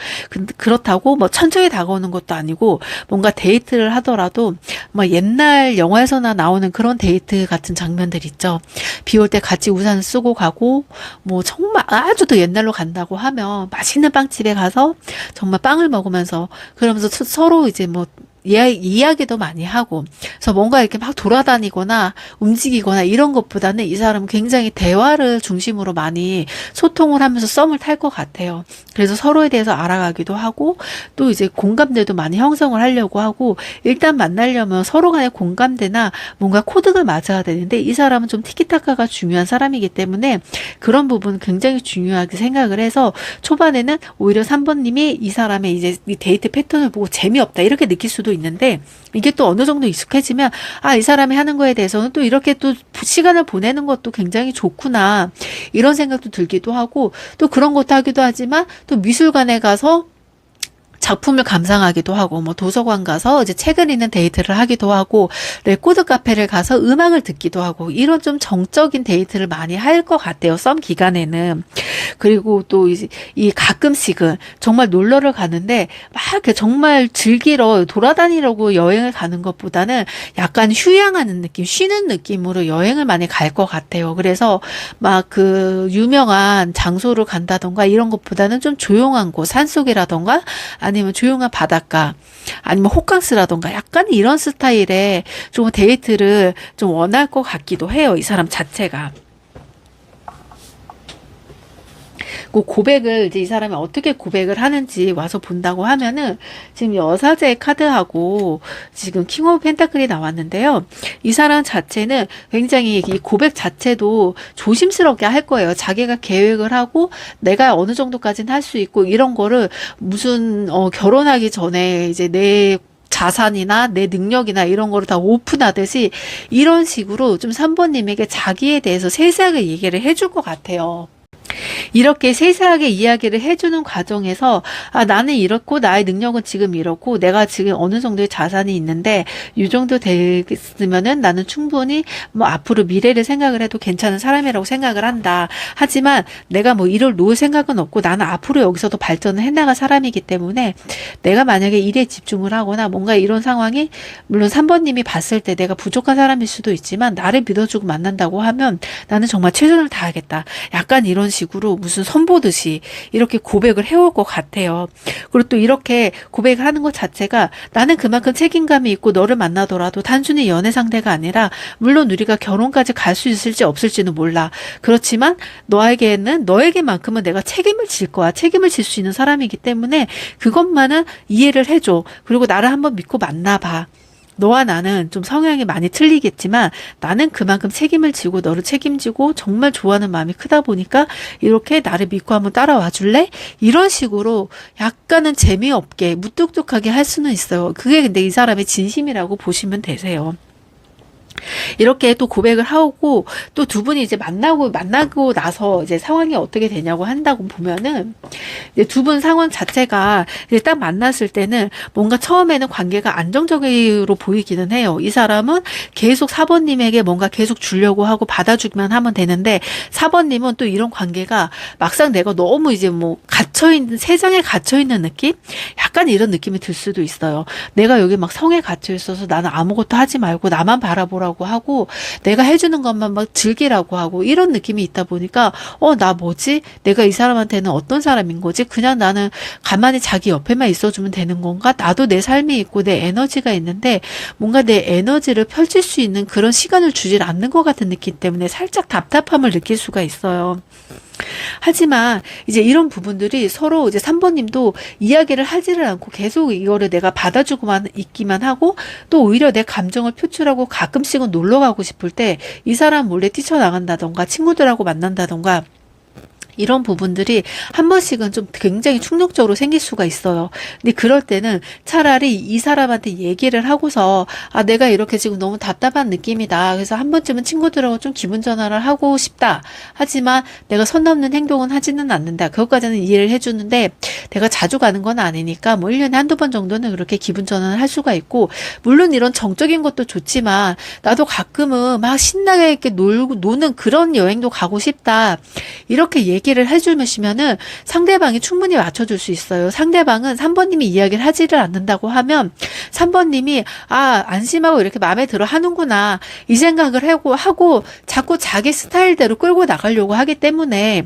그렇다고 뭐 천천히 다가오는 것도 아니고 뭔가 데이트를 하더라도 뭐 옛날 영화에서나 나오는 그런 데이트 같은 장면들 있죠. 비 올 때 같이 우산 쓰고 가고 뭐 정말 아주 더 옛날로 간다고 하면 맛있는 빵집에 가서 정말 빵을 먹으면서 그러면서 서로 이제 뭐 이야기도 많이 하고 그래서 뭔가 이렇게 막 돌아다니거나 움직이거나 이런 것보다는 이 사람은 굉장히 대화를 중심으로 많이 소통을 하면서 썸을 탈 것 같아요. 그래서 서로에 대해서 알아가기도 하고 또 이제 공감대도 많이 형성을 하려고 하고 일단 만나려면 서로 간의 공감대나 뭔가 코드가 맞아야 되는데 이 사람은 좀 티키타카가 중요한 사람이기 때문에 그런 부분 굉장히 중요하게 생각을 해서 초반에는 오히려 3번님이 이 사람의 이제 이 데이트 패턴을 보고 재미없다 이렇게 느낄 수도 있는데 이게 또 어느 정도 익숙해지면 이 사람이 하는 거에 대해서는 또 이렇게 또 시간을 보내는 것도 굉장히 좋구나 이런 생각도 들기도 하고 또 그런 것도 하기도 하지만 또 미술관에 가서 작품을 감상하기도 하고 뭐 도서관 가서 이제 책을 읽는 데이트를 하기도 하고 레코드 카페를 가서 음악을 듣기도 하고 이런 좀 정적인 데이트를 많이 할 것 같아요. 썸 기간에는. 그리고 또 이 가끔씩은 정말 놀러를 가는데 막 이렇게 정말 즐기러 돌아다니려고 여행을 가는 것보다는 약간 휴양하는 느낌, 쉬는 느낌으로 여행을 많이 갈 것 같아요. 그래서 막 그 유명한 장소를 간다던가 이런 것보다는 좀 조용한 곳, 산속이라던가 아니면 조용한 바닷가, 아니면 호캉스라던가 약간 이런 스타일의 좀 데이트를 좀 원할 것 같기도 해요. 이 사람 자체가. 그 고백을 이제 이 사람이 어떻게 고백을 하는지 와서 본다고 하면은 지금 여사제 카드하고 지금 킹 오브 펜타클이 나왔는데요. 이 사람 자체는 굉장히 이 고백 자체도 조심스럽게 할 거예요. 자기가 계획을 하고 내가 어느 정도까지는 할 수 있고 이런 거를 무슨 결혼하기 전에 이제 내 자산이나 내 능력이나 이런 거를 다 오픈하듯이 이런 식으로 좀 3번님에게 자기에 대해서 세세하게 얘기를 해줄 것 같아요. 이렇게 세세하게 이야기를 해주는 과정에서 나는 이렇고 나의 능력은 지금 이렇고 내가 지금 어느 정도의 자산이 있는데 이 정도 됐으면은 나는 충분히 뭐 앞으로 미래를 생각을 해도 괜찮은 사람이라고 생각을 한다. 하지만 내가 뭐 일을 놓을 생각은 없고 나는 앞으로 여기서도 발전을 해나갈 사람이기 때문에 내가 만약에 일에 집중을 하거나 뭔가 이런 상황이 물론 3번님이 봤을 때 내가 부족한 사람일 수도 있지만 나를 믿어주고 만난다고 하면 나는 정말 최선을 다하겠다. 약간 이런 식으로 식으로 무슨 선보듯이 이렇게 고백을 해올 것 같아요. 그리고 또 이렇게 고백을 하는 것 자체가 나는 그만큼 책임감이 있고 너를 만나더라도 단순히 연애 상대가 아니라 물론 우리가 결혼까지 갈 수 있을지 없을지는 몰라. 그렇지만 너에게만큼은 내가 책임을 질 거야. 책임을 질 수 있는 사람이기 때문에 그것만은 이해를 해줘. 그리고 나를 한번 믿고 만나봐. 너와 나는 좀 성향이 많이 틀리겠지만 나는 그만큼 책임을 지고 너를 책임지고 정말 좋아하는 마음이 크다 보니까 이렇게 나를 믿고 한번 따라와 줄래? 이런 식으로 약간은 재미없게 무뚝뚝하게 할 수는 있어요. 그게 근데 이 사람의 진심이라고 보시면 되세요. 이렇게 또 고백을 하고 또 두 분이 이제 만나고 나서 이제 상황이 어떻게 되냐고 한다고 보면은 이제 두 분 상황 자체가 이제 딱 만났을 때는 뭔가 처음에는 관계가 안정적으로 보이기는 해요. 이 사람은 계속 4번님에게 뭔가 계속 주려고 하고 받아주기만 하면 되는데 4번님은 또 이런 관계가 막상 내가 너무 이제 뭐 세상에 갇혀있는 느낌? 약간 이런 느낌이 들 수도 있어요. 내가 여기 막 성에 갇혀있어서 나는 아무것도 하지 말고 나만 바라보라고 하고 내가 해주는 것만 막 즐기라고 하고 이런 느낌이 있다 보니까 나 뭐지? 내가 이 사람한테는 어떤 사람인 거지? 그냥 나는 가만히 자기 옆에만 있어주면 되는 건가? 나도 내 삶이 있고 내 에너지가 있는데 뭔가 내 에너지를 펼칠 수 있는 그런 시간을 주질 않는 것 같은 느낌 때문에 살짝 답답함을 느낄 수가 있어요. 하지만 이제 이런 부분들이 서로 이제 3번님도 이야기를 하지를 않고 계속 이거를 내가 받아주고만 있기만 하고 또 오히려 내 감정을 표출하고 가끔씩은 놀러 가고 싶을 때 이 사람 몰래 뛰쳐나간다던가 친구들하고 만난다던가 이런 부분들이 한 번씩은 좀 굉장히 충격적으로 생길 수가 있어요. 근데 그럴 때는 차라리 이 사람한테 얘기를 하고서 내가 이렇게 지금 너무 답답한 느낌이다. 그래서 한 번쯤은 친구들하고 좀 기분 전환을 하고 싶다. 하지만 내가 선 넘는 행동은 하지는 않는다. 그것까지는 이해를 해주는데 내가 자주 가는 건 아니니까 뭐 1년에 한두 번 정도는 그렇게 기분 전환을 할 수가 있고 물론 이런 정적인 것도 좋지만 나도 가끔은 막 신나게 이렇게 노는 그런 여행도 가고 싶다. 이렇게 얘기를 해주시면은 상대방이 충분히 맞춰줄 수 있어요. 상대방은 3번님이 이야기를 하지를 않는다고 하면 3번님이 안심하고 이렇게 마음에 들어 하는구나 이 생각을 하고 자꾸 자기 스타일대로 끌고 나가려고 하기 때문에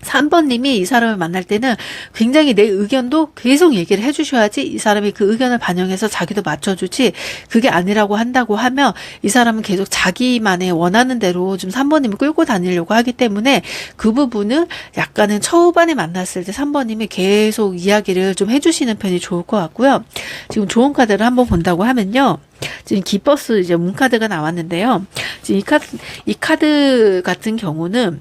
3번님이 이 사람을 만날 때는 굉장히 내 의견도 계속 얘기를 해주셔야지 이 사람이 그 의견을 반영해서 자기도 맞춰주지 그게 아니라고 한다고 하면 이 사람은 계속 자기만의 원하는 대로 좀 3번님을 끌고 다니려고 하기 때문에 그 부분은 약간은 초반에 만났을 때 3번님이 계속 이야기를 좀 해주시는 편이 좋을 것 같고요. 지금 좋은 카드를 한번 본다고 하면요. 지금 기버스 이제 문카드가 나왔는데요. 지금 이 카드 같은 경우는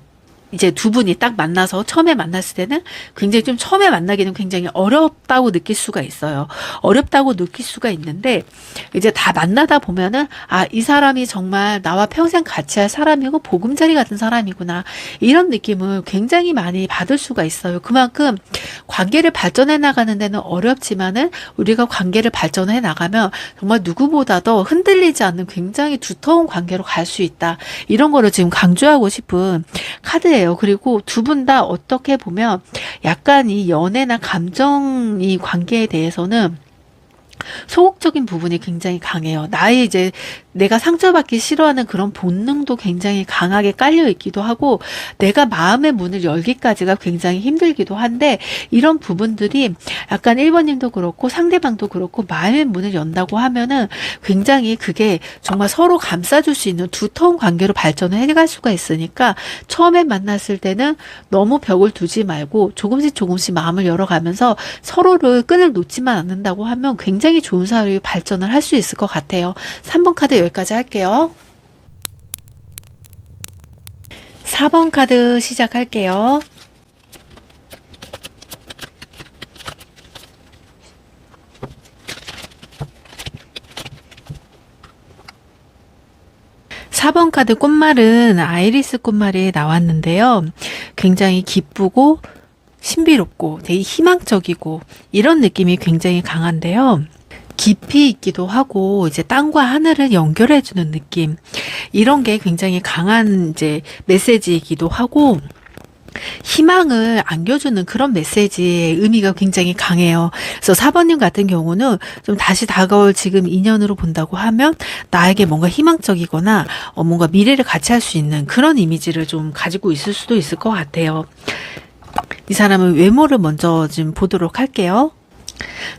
이제 두 분이 딱 만나서 처음에 만났을 때는 굉장히 좀 처음에 만나기는 굉장히 어렵다고 느낄 수가 있어요. 어렵다고 느낄 수가 있는데 이제 다 만나다 보면은 이 사람이 정말 나와 평생 같이 할 사람이고 보금자리 같은 사람이구나. 이런 느낌을 굉장히 많이 받을 수가 있어요. 그만큼 관계를 발전해 나가는 데는 어렵지만은 우리가 관계를 발전해 나가면 정말 누구보다도 흔들리지 않는 굉장히 두터운 관계로 갈 수 있다. 이런 거를 지금 강조하고 싶은 카드예요. 그리고 두 분 다 어떻게 보면 약간 이 연애나 감정 이 관계에 대해서는 소극적인 부분이 굉장히 강해요. 이제 내가 상처받기 싫어하는 그런 본능도 굉장히 강하게 깔려 있기도 하고 내가 마음의 문을 열기까지가 굉장히 힘들기도 한데 이런 부분들이 약간 1번님도 그렇고 상대방도 그렇고 마음의 문을 연다고 하면은 굉장히 그게 정말 서로 감싸줄 수 있는 두터운 관계로 발전을 해갈 수가 있으니까 처음에 만났을 때는 너무 벽을 두지 말고 조금씩 마음을 열어가면서 서로를 끈을 놓지만 않는다고 하면 굉장히 좋은 사회로 발전을 할 수 있을 것 같아요. 3번 카드 여기까지 할게요. 4번 카드 시작할게요. (4번) 카드 꽃말은 아이리스 꽃말이 나왔는데요. 굉장히 기쁘고 신비롭고 되게 희망적이고 이런 느낌이 굉장히 강한데요. 깊이 있기도 하고 이제 땅과 하늘을 연결해주는 느낌 이런 게 굉장히 강한 이제 메시지이기도 하고 희망을 안겨주는 그런 메시지의 의미가 굉장히 강해요. 그래서 4번님 같은 경우는 좀 다시 다가올 지금 인연으로 본다고 하면 나에게 뭔가 희망적이거나 뭔가 미래를 같이 할 수 있는 그런 이미지를 좀 가지고 있을 수도 있을 것 같아요. 이 사람은 외모를 먼저 좀 보도록 할게요.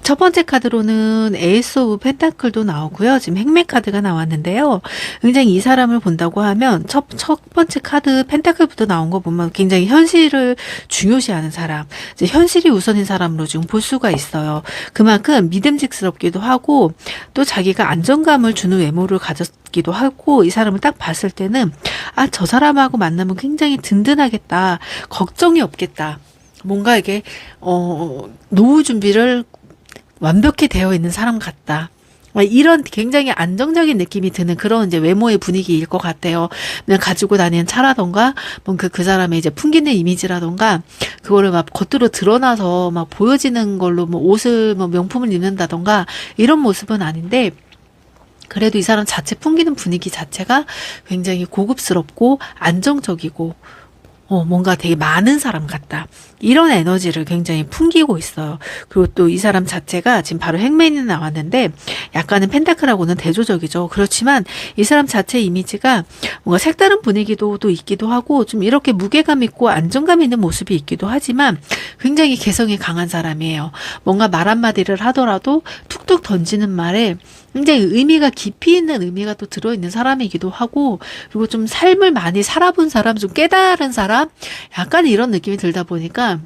첫 번째 카드로는 에이스 오브 펜타클도 나오고요. 지금 행맥 카드가 나왔는데요. 굉장히 이 사람을 본다고 하면 첫 번째 카드 펜타클부터 나온 거 보면 굉장히 현실을 중요시하는 사람, 이제 현실이 우선인 사람으로 지금 볼 수가 있어요. 그만큼 믿음직스럽기도 하고 또 자기가 안정감을 주는 외모를 가졌기도 하고 이 사람을 딱 봤을 때는 아, 저 사람하고 만나면 굉장히 든든하겠다. 걱정이 없겠다. 뭔가 이게 노후 준비를 완벽히 되어 있는 사람 같다. 이런 굉장히 안정적인 느낌이 드는 그런 이제 외모의 분위기일 것 같아요. 그냥 가지고 다니는 차라던가, 그 사람의 이제 풍기는 이미지라던가, 그거를 막 겉으로 드러나서 막 보여지는 걸로 뭐 옷을 뭐 명품을 입는다던가, 이런 모습은 아닌데, 그래도 이 사람 자체 풍기는 분위기 자체가 굉장히 고급스럽고 안정적이고, 뭔가 되게 많은 사람 같다. 이런 에너지를 굉장히 풍기고 있어요. 그리고 또 이 사람 자체가 지금 바로 행맨이 나왔는데 약간은 펜타클하고는 대조적이죠. 그렇지만 이 사람 자체 이미지가 뭔가 색다른 분위기도 또 있기도 하고 좀 이렇게 무게감 있고 안정감 있는 모습이 있기도 하지만 굉장히 개성이 강한 사람이에요. 뭔가 말 한마디를 하더라도 툭툭 던지는 말에 굉장히 의미가 깊이 있는 의미가 또 들어있는 사람이기도 하고 그리고 좀 삶을 많이 살아본 사람, 좀 깨달은 사람 약간 이런 느낌이 들다 보니까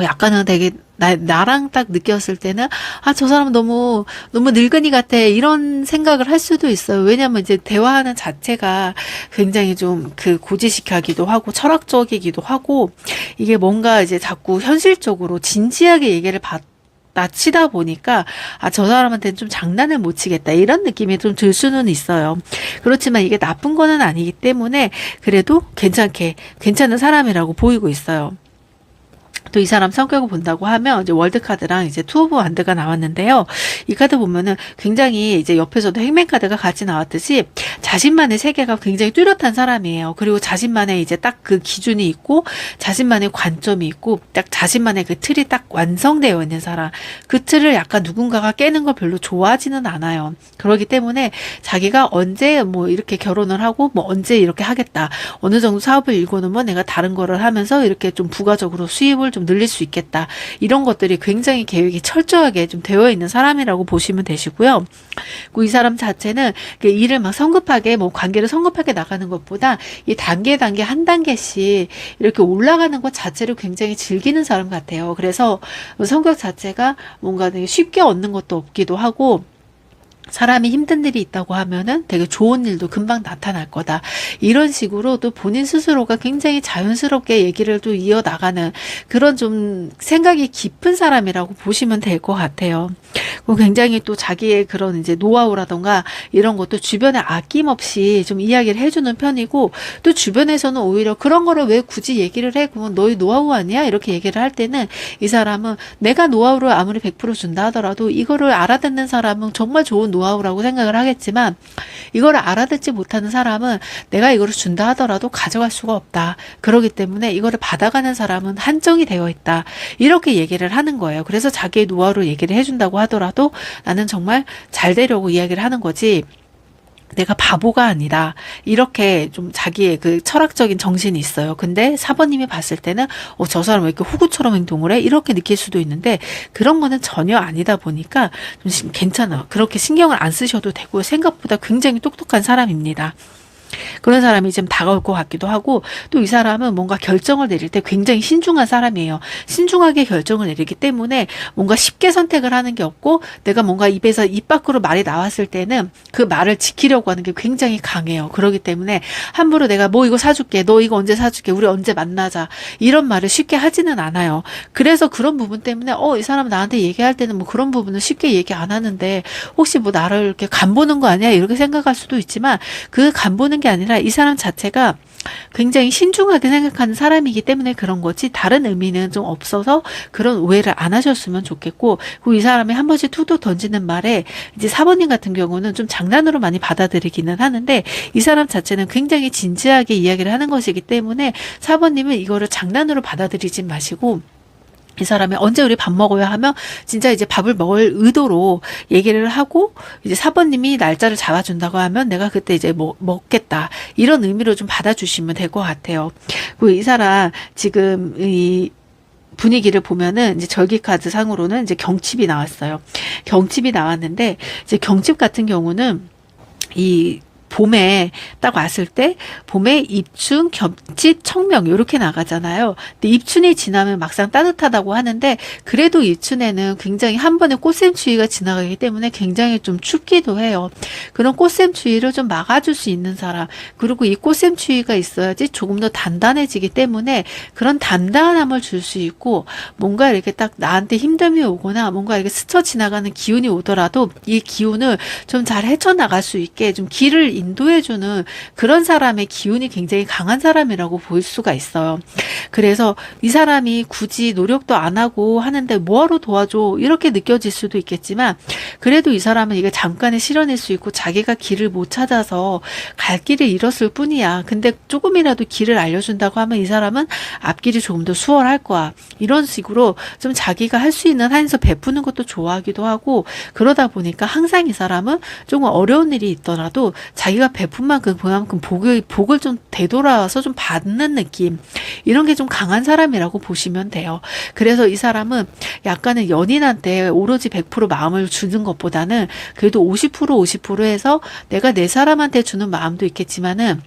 약간은 되게 나랑 딱 느꼈을 때는 저 사람 너무 늙은이 같아 이런 생각을 할 수도 있어요. 왜냐면 이제 대화하는 자체가 굉장히 좀 고지식하기도 하고 철학적이기도 하고 이게 뭔가 이제 자꾸 현실적으로 진지하게 얘기를 치다 보니까 저 사람한테는 좀 장난을 못 치겠다 이런 느낌이 좀 들 수는 있어요. 그렇지만 이게 나쁜 거는 아니기 때문에 그래도 괜찮은 사람이라고 보이고 있어요. 또 이 사람 성격을 본다고 하면 이제 월드 카드랑 이제 투 오브 완드가 나왔는데요. 이 카드 보면은 굉장히 이제 옆에서도 행맨 카드가 같이 나왔듯이 자신만의 세계가 굉장히 뚜렷한 사람이에요. 그리고 자신만의 이제 딱 그 기준이 있고 자신만의 관점이 있고 딱 자신만의 그 틀이 딱 완성되어 있는 사람. 그 틀을 약간 누군가가 깨는 걸 별로 좋아하지는 않아요. 그렇기 때문에 자기가 언제 뭐 이렇게 결혼을 하고 뭐 언제 이렇게 하겠다. 어느 정도 사업을 일궈놓으면 내가 다른 거를 하면서 이렇게 좀 부가적으로 수입을 좀 늘릴 수 있겠다. 이런 것들이 굉장히 계획이 철저하게 좀 되어 있는 사람이라고 보시면 되시고요. 그리고 이 사람 자체는 일을 막 성급하게 뭐 관계를 성급하게 나가는 것보다 이 단계 한 단계씩 이렇게 올라가는 것 자체를 굉장히 즐기는 사람 같아요. 그래서 성격 자체가 뭔가 되게 쉽게 얻는 것도 없기도 하고 사람이 힘든 일이 있다고 하면은 되게 좋은 일도 금방 나타날 거다. 이런 식으로 또 본인 스스로가 굉장히 자연스럽게 얘기를 또 이어나가는 그런 좀 생각이 깊은 사람이라고 보시면 될 것 같아요. 그리고 굉장히 또 자기의 그런 이제 노하우라던가 이런 것도 주변에 아낌없이 좀 이야기를 해주는 편이고 또 주변에서는 오히려 그런 거를 왜 굳이 얘기를 해? 그건 너희 노하우 아니야? 이렇게 얘기를 할 때는 이 사람은 내가 노하우를 아무리 100% 준다 하더라도 이거를 알아듣는 사람은 정말 좋은 노하우라고 생각을 하겠지만 이거를 알아듣지 못하는 사람은 내가 이거를 준다 하더라도 가져갈 수가 없다. 그렇기 때문에 이거를 받아가는 사람은 한정이 되어 있다. 이렇게 얘기를 하는 거예요. 그래서 자기의 노하우를 얘기를 해준다고 하더라도 나는 정말 잘 되려고 이야기를 하는 거지 내가 바보가 아니다. 이렇게 좀 자기의 그 철학적인 정신이 있어요. 근데 4번님이 봤을 때는 저 사람 왜 이렇게 호구처럼 행동을 해? 이렇게 느낄 수도 있는데 그런 거는 전혀 아니다 보니까 좀 괜찮아. 그렇게 신경을 안 쓰셔도 되고 생각보다 굉장히 똑똑한 사람입니다. 그런 사람이 좀 다가올 것 같기도 하고 또 이 사람은 뭔가 결정을 내릴 때 굉장히 신중한 사람이에요. 신중하게 결정을 내리기 때문에 뭔가 쉽게 선택을 하는 게 없고 내가 뭔가 입에서 입 밖으로 말이 나왔을 때는 그 말을 지키려고 하는 게 굉장히 강해요. 그렇기 때문에 함부로 내가 뭐 이거 사줄게, 너 이거 언제 사줄게, 우리 언제 만나자 이런 말을 쉽게 하지는 않아요. 그래서 그런 부분 때문에 이 사람 나한테 얘기할 때는 뭐 그런 부분은 쉽게 얘기 안 하는데 혹시 뭐 나를 이렇게 간보는 거 아니야? 이렇게 생각할 수도 있지만 그 간보는 게 아니라 이 사람 자체가 굉장히 신중하게 생각하는 사람이기 때문에 그런 거지 다른 의미는 좀 없어서 그런 오해를 안 하셨으면 좋겠고, 그리고 이 사람이 한 번씩 툭툭 던지는 말에 이제 사모님 같은 경우는 좀 장난으로 많이 받아들이기는 하는데 이 사람 자체는 굉장히 진지하게 이야기를 하는 것이기 때문에 사모님은 이거를 장난으로 받아들이지 마시고, 이 사람이 언제 우리 밥 먹어야 하면 진짜 이제 밥을 먹을 의도로 얘기를 하고, 이제 사번님이 날짜를 잡아준다고 하면 내가 그때 이제 먹겠다 이런 의미로 좀 받아주시면 될 것 같아요. 그리고 이 사람 지금 이 분위기를 보면은 이제 절기카드 상으로는 이제 경칩이 나왔어요. 경칩이 나왔는데 이제 경칩 같은 경우는 이 봄에 딱 왔을 때 봄에 입춘, 겹칩, 청명 이렇게 나가잖아요. 근데 입춘이 지나면 막상 따뜻하다고 하는데 그래도 입춘에는 굉장히 한 번에 꽃샘추위가 지나가기 때문에 굉장히 좀 춥기도 해요. 그런 꽃샘추위를 좀 막아줄 수 있는 사람, 그리고 이 꽃샘추위가 있어야지 조금 더 단단해지기 때문에 그런 단단함을 줄 수 있고, 뭔가 이렇게 딱 나한테 힘듦이 오거나 뭔가 이렇게 스쳐 지나가는 기운이 오더라도 이 기운을 좀 잘 헤쳐나갈 수 있게 좀 길을 인도해주는 그런 사람의 기운이 굉장히 강한 사람이라고 볼 수가 있어요. 그래서 이 사람이 굳이 노력도 안 하고 하는데 뭐하러 도와줘 이렇게 느껴질 수도 있겠지만, 그래도 이 사람은 이게 잠깐의 실현일 수 있고 자기가 길을 못 찾아서 갈 길을 잃었을 뿐이야. 근데 조금이라도 길을 알려준다고 하면 이 사람은 앞길이 조금 더 수월할 거야. 이런 식으로 좀 자기가 할 수 있는 한에서 베푸는 것도 좋아하기도 하고, 그러다 보니까 항상 이 사람은 조금 어려운 일이 있더라도 자기가 베푼 만큼 그만큼 복을 좀 되돌아와서 좀 받는 느낌, 이런 게 좀 강한 사람이라고 보시면 돼요. 그래서 이 사람은 약간은 연인한테 오로지 100% 마음을 주는 것보다는 그래도 50% 해서 내가 내 사람한테 주는 마음도 있겠지만은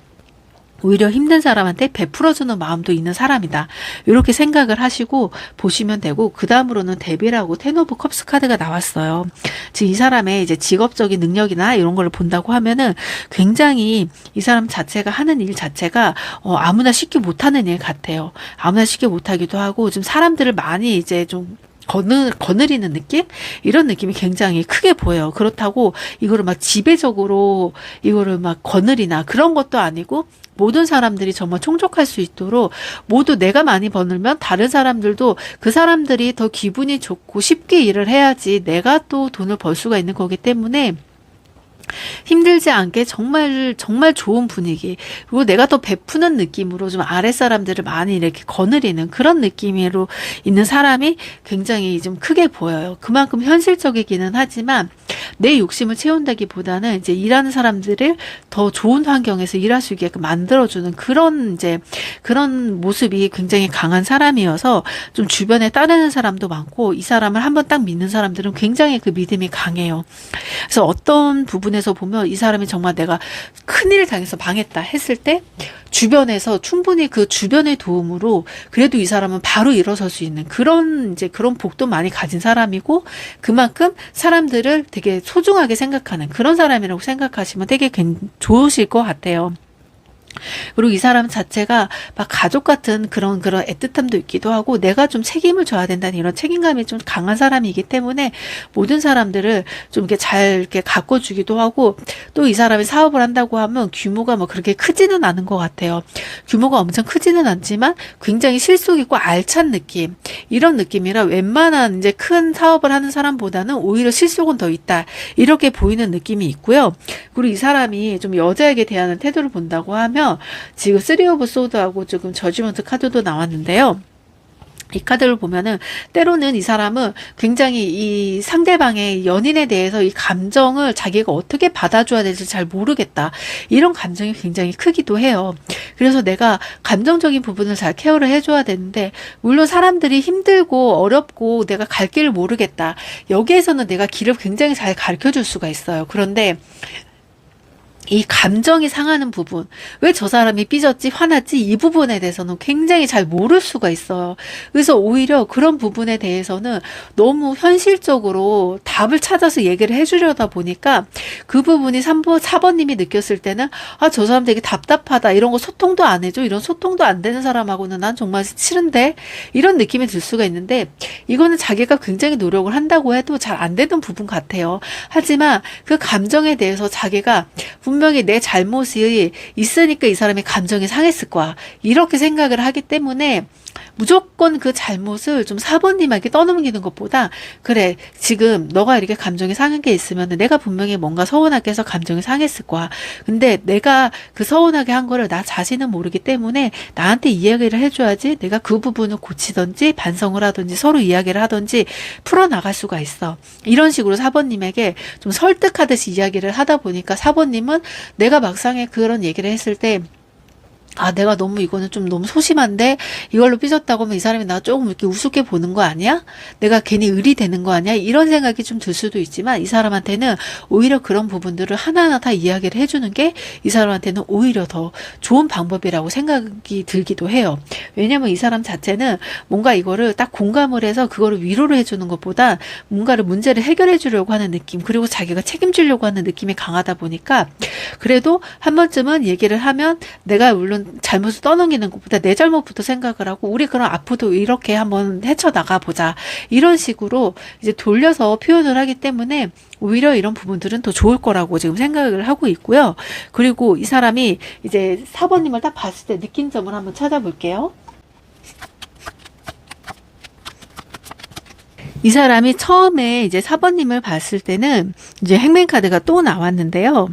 오히려 힘든 사람한테 베풀어주는 마음도 있는 사람이다. 이렇게 생각을 하시고 보시면 되고, 그 다음으로는 데빌하고 텐 오브 컵스 카드가 나왔어요. 즉 이 사람의 이제 직업적인 능력이나 이런 걸 본다고 하면은 굉장히 이 사람 자체가 하는 일 자체가 아무나 쉽게 못하는 일 같아요. 아무나 쉽게 못하기도 하고 좀 사람들을 많이 이제 좀 거느리는 느낌? 이런 느낌이 굉장히 크게 보여요. 그렇다고 이거를 막 지배적으로 이거를 막 거느리나 그런 것도 아니고, 모든 사람들이 정말充足할 수 있도록 모두 내가 많이 벌면 다른 사람들도 그 사람들이 더 기분이 좋고 쉽게 일을 해야지 내가 또 돈을 벌 수가 있는 거기 때문에 힘들지 않게 정말 정말 좋은 분위기, 그리고 내가 더 베푸는 느낌으로 좀 아랫사람들을 많이 이렇게 거느리는 그런 느낌으로 있는 사람이 굉장히 좀 크게 보여요. 그만큼 현실적이기는 하지만 내 욕심을 채운다기보다는 이제 일하는 사람들을 더 좋은 환경에서 일할 수 있게끔 만들어주는 그런 이제 그런 모습이 굉장히 강한 사람이어서 좀 주변에 따르는 사람도 많고, 이 사람을 한번 딱 믿는 사람들은 굉장히 그 믿음이 강해요. 그래서 어떤 부분에서 보면 이 사람이 정말 내가 큰일을 당해서 망했다 했을 때 주변에서 충분히 그 주변의 도움으로 그래도 이 사람은 바로 일어설 수 있는 그런 이제 그런 복도 많이 가진 사람이고, 그만큼 사람들을 되게 소중하게 생각하는 그런 사람이라고 생각하시면 되게 좋으실 것 같아요. 그리고 이 사람 자체가 막 가족 같은 그런 애틋함도 있기도 하고, 내가 좀 책임을 져야 된다는 이런 책임감이 좀 강한 사람이기 때문에 모든 사람들을 좀 이렇게 잘 이렇게 가꿔주기도 하고, 또 이 사람이 사업을 한다고 하면 규모가 뭐 그렇게 크지는 않은 것 같아요. 규모가 엄청 크지는 않지만 굉장히 실속 있고 알찬 느낌, 이런 느낌이라 웬만한 이제 큰 사업을 하는 사람보다는 오히려 실속은 더 있다, 이렇게 보이는 느낌이 있고요. 그리고 이 사람이 좀 여자에게 대하는 태도를 본다고 하면 지금 3 오브 소드하고 지금 저지먼트 카드도 나왔는데요. 이 카드를 보면은 때로는 이 사람은 굉장히 이 상대방의 연인에 대해서 이 감정을 자기가 어떻게 받아줘야 될지 잘 모르겠다, 이런 감정이 굉장히 크기도 해요. 그래서 내가 감정적인 부분을 잘 케어를 해줘야 되는데, 물론 사람들이 힘들고 어렵고 내가 갈 길을 모르겠다, 여기에서는 내가 길을 굉장히 잘 가르쳐 줄 수가 있어요. 그런데 이 감정이 상하는 부분, 왜 저 사람이 삐졌지, 화났지, 이 부분에 대해서는 굉장히 잘 모를 수가 있어요. 그래서 오히려 그런 부분에 대해서는 너무 현실적으로 답을 찾아서 얘기를 해주려다 보니까 그 부분이 4번님이 느꼈을 때는 저 사람 되게 답답하다, 이런 거 소통도 안 해줘, 이런 소통도 안 되는 사람하고는 난 정말 싫은데, 이런 느낌이 들 수가 있는데, 이거는 자기가 굉장히 노력을 한다고 해도 잘 안 되는 부분 같아요. 하지만 그 감정에 대해서 자기가 분명히 분명히 내 잘못이 있으니까 이 사람이 감정이 상했을 거야. 이렇게 생각을 하기 때문에 무조건 그 잘못을 좀 사모님에게 떠넘기는 것보다, 그래, 지금 너가 이렇게 감정이 상한 게 있으면 내가 분명히 뭔가 서운하게 해서 감정이 상했을 거야. 근데 내가 그 서운하게 한 거를 나 자신은 모르기 때문에 나한테 이야기를 해줘야지 내가 그 부분을 고치든지 반성을 하든지 서로 이야기를 하든지 풀어나갈 수가 있어. 이런 식으로 사모님에게 좀 설득하듯이 이야기를 하다 보니까 사모님은 내가 막상에 그런 얘기를 했을 때, 아, 내가 너무 이거는 좀 너무 소심한데 이걸로 삐졌다고 하면 이 사람이 나 조금 이렇게 우습게 보는 거 아니야? 내가 괜히 을이 되는 거 아니야? 이런 생각이 좀 들 수도 있지만 이 사람한테는 오히려 그런 부분들을 하나하나 다 이야기를 해주는 게 이 사람한테는 오히려 더 좋은 방법이라고 생각이 들기도 해요. 왜냐면 이 사람 자체는 뭔가 이거를 딱 공감을 해서 그거를 위로를 해주는 것보다 뭔가를 문제를 해결해 주려고 하는 느낌, 그리고 자기가 책임지려고 하는 느낌이 강하다 보니까 그래도 한 번쯤은 얘기를 하면 내가 물론 잘못을 떠넘기는 것보다 내 잘못부터 생각을 하고 우리 그럼 앞으로도 이렇게 한번 헤쳐나가 보자, 이런 식으로 이제 돌려서 표현을 하기 때문에 오히려 이런 부분들은 더 좋을 거라고 지금 생각을 하고 있고요. 그리고 이 사람이 이제 사번님을 딱 봤을 때 느낀 점을 한번 찾아볼게요. 이 사람이 처음에 이제 사번님을 봤을 때는 이제 행맨카드가 또 나왔는데요.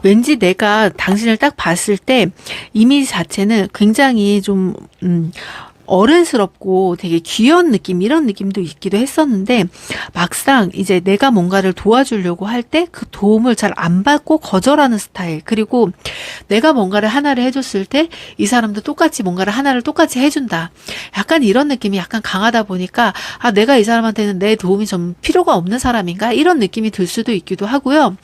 왠지 내가 당신을 딱 봤을 때 이미지 자체는 굉장히 좀 어른스럽고 되게 귀여운 느낌, 이런 느낌도 있기도 했었는데 막상 이제 내가 뭔가를 도와주려고 할 때 그 도움을 잘 안 받고 거절하는 스타일, 그리고 내가 뭔가를 하나를 해줬을 때 이 사람도 똑같이 뭔가를 하나를 똑같이 해준다, 약간 이런 느낌이 약간 강하다 보니까 아, 내가 이 사람한테는 내 도움이 좀 필요가 없는 사람인가, 이런 느낌이 들 수도 있기도 하고요.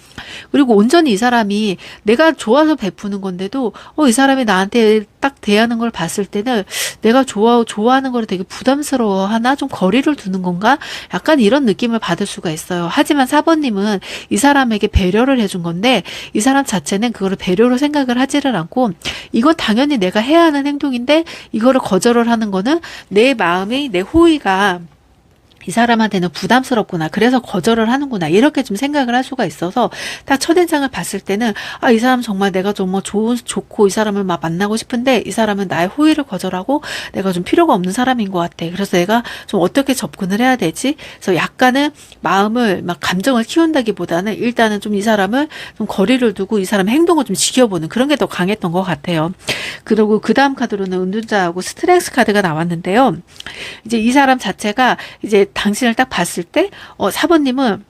그리고 온전히 이 사람이 내가 좋아서 베푸는 건데도 이 사람이 나한테 딱 대하는 걸 봤을 때는 내가 좋아하는 거를 되게 부담스러워 하나, 좀 거리를 두는 건가, 약간 이런 느낌을 받을 수가 있어요. 하지만 사번님은 이 사람에게 배려를 해준 건데 이 사람 자체는 그거를 배려로 생각을 하지를 않고 이거 당연히 내가 해야 하는 행동인데 이거를 거절을 하는 거는 내 마음이, 내 호의가 이 사람한테는 부담스럽구나, 그래서 거절을 하는구나, 이렇게 좀 생각을 할 수가 있어서 딱 첫인상을 봤을 때는 아, 이 사람 정말 내가 좀 뭐 좋고 이 사람을 막 만나고 싶은데 이 사람은 나의 호의를 거절하고 내가 좀 필요가 없는 사람인 것 같아. 그래서 내가 좀 어떻게 접근을 해야 되지? 그래서 약간은 마음을 막 감정을 키운다기보다는 일단은 좀 이 사람을 좀 거리를 두고 이 사람의 행동을 좀 지켜보는 그런 게 더 강했던 것 같아요. 그리고 그 다음 카드로는 은둔자하고 스트렝스 카드가 나왔는데요. 이제 이 사람 자체가 이제 당신을 딱 봤을 때 사번님은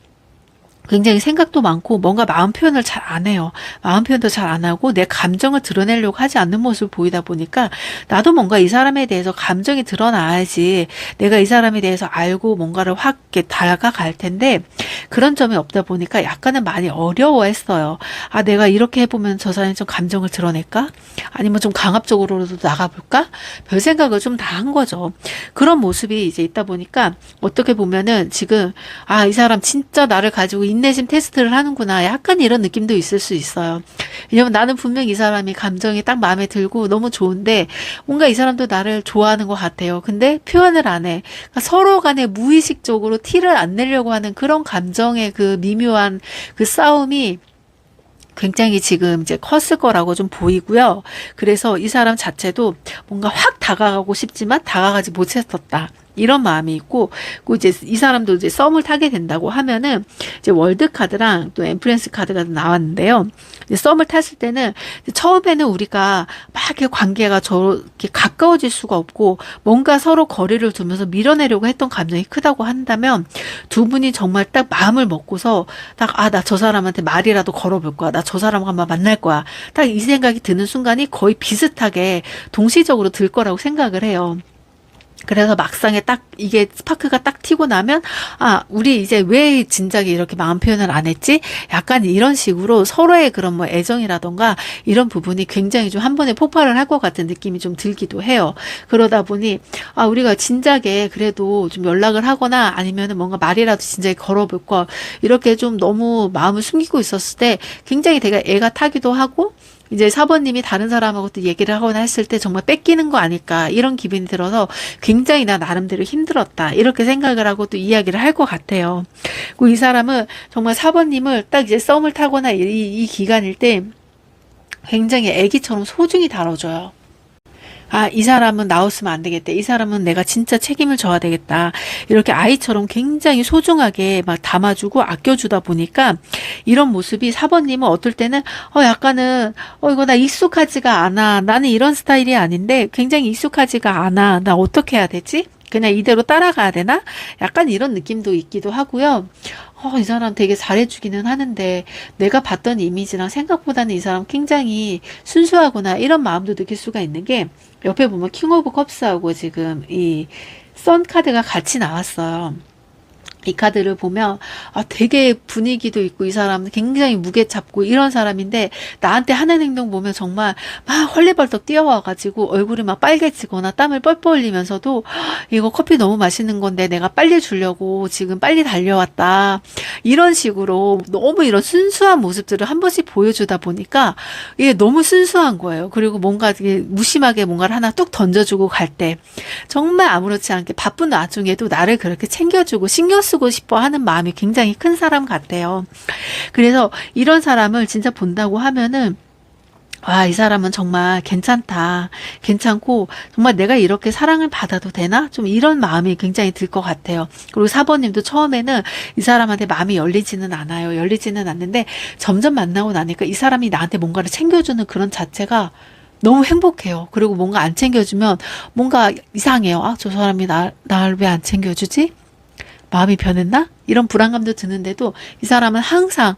굉장히 생각도 많고 뭔가 마음 표현을 잘 안 해요. 마음 표현도 잘 안 하고 내 감정을 드러내려고 하지 않는 모습을 보이다 보니까 나도 뭔가 이 사람에 대해서 감정이 드러나야지 내가 이 사람에 대해서 알고 뭔가를 확 이렇게 다가갈 텐데 그런 점이 없다 보니까 약간은 많이 어려워했어요. 아, 내가 이렇게 해보면 저 사람이 좀 감정을 드러낼까? 아니면 좀 강압적으로도 나가볼까? 별 생각을 좀 다 한 거죠. 그런 모습이 이제 있다 보니까 어떻게 보면은 지금 아, 이 사람 진짜 나를 가지고 인내심 테스트를 하는구나, 약간 이런 느낌도 있을 수 있어요. 왜냐면 나는 분명 이 사람이 감정이 딱 마음에 들고 너무 좋은데 뭔가 이 사람도 나를 좋아하는 것 같아요. 근데 표현을 안 해. 그러니까 서로 간에 무의식적으로 티를 안 내려고 하는 그런 감정의 그 미묘한 그 싸움이 굉장히 지금 이제 컸을 거라고 좀 보이고요. 그래서 이 사람 자체도 뭔가 확 다가가고 싶지만 다가가지 못했었다, 이런 마음이 있고, 그 이제 이 사람도 이제 썸을 타게 된다고 하면은 이제 월드 카드랑 또 엠프렌스 카드가 나왔는데요. 이제 썸을 탔을 때는 처음에는 우리가 막 이렇게 관계가 저렇게 가까워질 수가 없고 뭔가 서로 거리를 두면서 밀어내려고 했던 감정이 크다고 한다면 두 분이 정말 딱 마음을 먹고서 딱 아, 나 저 사람한테 말이라도 걸어볼 거야, 나 저 사람과 한번 만날 거야, 딱 이 생각이 드는 순간이 거의 비슷하게 동시적으로 들 거라고 생각을 해요. 그래서 막상에 딱 이게 스파크가 딱 튀고 나면 아, 우리 이제 왜 진작에 이렇게 마음 표현을 안 했지? 약간 이런 식으로 서로의 그런 뭐 애정이라던가 이런 부분이 굉장히 좀 한 번에 폭발을 할 것 같은 느낌이 좀 들기도 해요. 그러다 보니 아, 우리가 진작에 그래도 좀 연락을 하거나 아니면은 뭔가 말이라도 진작에 걸어볼 거, 이렇게 좀 너무 마음을 숨기고 있었을 때 굉장히 되게 애가 타기도 하고 이제 4번님이 다른 사람하고 또 얘기를 하거나 했을 때 정말 뺏기는 거 아닐까 이런 기분이 들어서 굉장히 나 나름대로 힘들었다 이렇게 생각을 하고 또 이야기를 할 것 같아요. 그리고 이 사람은 정말 4번님을 딱 이제 썸을 타거나 이 기간일 때 굉장히 애기처럼 소중히 다뤄줘요. 아, 이 사람은 나왔으면 안 되겠다. 이 사람은 내가 진짜 책임을 져야 되겠다. 이렇게 아이처럼 굉장히 소중하게 막 담아주고 아껴주다 보니까 이런 모습이 4번님은 어떨 때는 약간은 이거 나 익숙하지가 않아. 나는 이런 스타일이 아닌데 굉장히 익숙하지가 않아. 나 어떻게 해야 되지? 그냥 이대로 따라가야 되나? 약간 이런 느낌도 있기도 하고요. 이 사람 되게 잘해주기는 하는데 내가 봤던 이미지랑 생각보다는 이 사람 굉장히 순수하구나 이런 마음도 느낄 수가 있는 게 옆에 보면 킹 오브 컵스하고 지금 이 선 카드가 같이 나왔어요. 이 카드를 보면 되게 분위기도 있고 이 사람은 굉장히 무게 잡고 이런 사람인데 나한테 하는 행동 보면 정말 막 헐레벌떡 뛰어와가지고 얼굴이 막 빨개지거나 땀을 뻘뻘 흘리면서도 이거 커피 너무 맛있는 건데 내가 빨리 주려고 지금 빨리 달려왔다 이런 식으로 너무 이런 순수한 모습들을 한 번씩 보여주다 보니까 이게 너무 순수한 거예요. 그리고 뭔가 되게 무심하게 뭔가를 하나 뚝 던져주고 갈 때 정말 아무렇지 않게 바쁜 와중에도 나를 그렇게 챙겨주고 신경 쓰고 싶어 하는 마음이 굉장히 큰 사람 같아요. 그래서 이런 사람을 진짜 본다고 하면은 이 사람은 정말 괜찮다. 괜찮고 정말 내가 이렇게 사랑을 받아도 되나? 좀 이런 마음이 굉장히 들 것 같아요. 그리고 4번님도 처음에는 이 사람한테 마음이 열리지는 않아요. 열리지는 않는데 점점 만나고 나니까 이 사람이 나한테 뭔가를 챙겨주는 그런 자체가 너무 행복해요. 그리고 뭔가 안 챙겨주면 뭔가 이상해요. 저 사람이 나를 왜 안 챙겨주지? 마음이 변했나? 이런 불안감도 드는데도 이 사람은 항상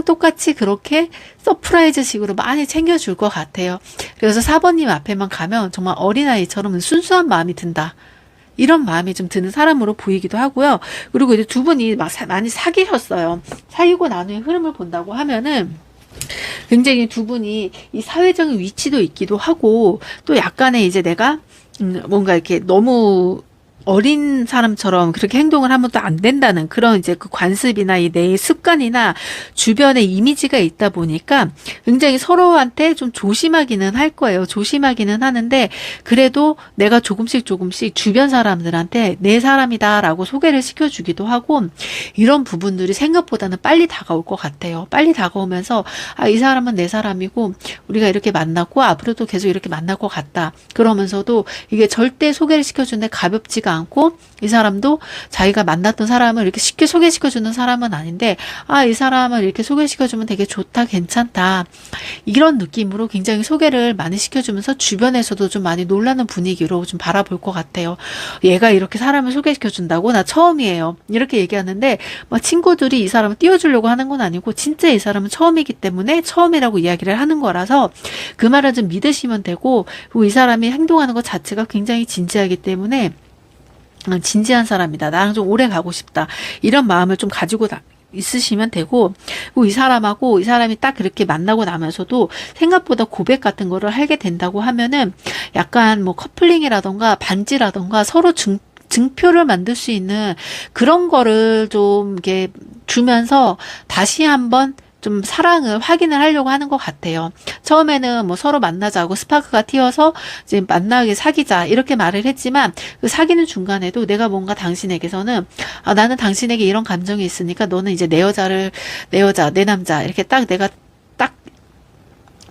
똑같이 그렇게 서프라이즈식으로 많이 챙겨줄 것 같아요. 그래서 4번님 앞에만 가면 정말 어린아이처럼 순수한 마음이 든다. 이런 마음이 좀 드는 사람으로 보이기도 하고요. 그리고 이제 두 분이 많이 사귀셨어요. 사귀고 난 후의 흐름을 본다고 하면은 굉장히 두 분이 이 사회적인 위치도 있기도 하고 또 약간의 이제 내가 뭔가 이렇게 너무 어린 사람처럼 그렇게 행동을 하면 또 안 된다는 그런 이제 그 관습이나 이 내 습관이나 주변의 이미지가 있다 보니까 굉장히 서로한테 좀 조심하기는 할 거예요. 조심하기는 하는데 그래도 내가 조금씩 주변 사람들한테 내 사람이다라고 소개를 시켜주기도 하고 이런 부분들이 생각보다는 빨리 다가올 것 같아요. 빨리 다가오면서 이 사람은 내 사람이고 우리가 이렇게 만났고 앞으로도 계속 이렇게 만날 것 같다. 그러면서도 이게 절대 소개를 시켜주는데 가볍지가 않고 이 사람도 자기가 만났던 사람을 이렇게 쉽게 소개시켜주는 사람은 아닌데 이 사람을 이렇게 소개시켜주면 되게 좋다 괜찮다 이런 느낌으로 굉장히 소개를 많이 시켜주면서 주변에서도 좀 많이 놀라는 분위기로 좀 바라볼 것 같아요. 얘가 이렇게 사람을 소개시켜준다고? 나 처음이에요. 이렇게 얘기하는데 친구들이 이 사람을 띄워주려고 하는 건 아니고 진짜 이 사람은 처음이기 때문에 처음이라고 이야기를 하는 거라서 그 말을 좀 믿으시면 되고 그리고 이 사람이 행동하는 것 자체가 굉장히 진지하기 때문에 진지한 사람이다. 나랑 좀 오래 가고 싶다. 이런 마음을 좀 가지고 있으시면 되고 그리고 이 사람이 딱 그렇게 만나고 나면서도 생각보다 고백 같은 거를 하게 된다고 하면은 약간 뭐 커플링이라던가 반지라던가 서로 증표를 만들 수 있는 그런 거를 좀 이렇게 주면서 다시 한번 좀 사랑을 확인을 하려고 하는 것 같아요. 처음에는 뭐 서로 만나자고 스파크가 튀어서 이제 만나게 사귀자 이렇게 말을 했지만 그 사귀는 중간에도 내가 뭔가 당신에게서는 나는 당신에게 이런 감정이 있으니까 너는 이제 내 남자 이렇게 딱 내가 딱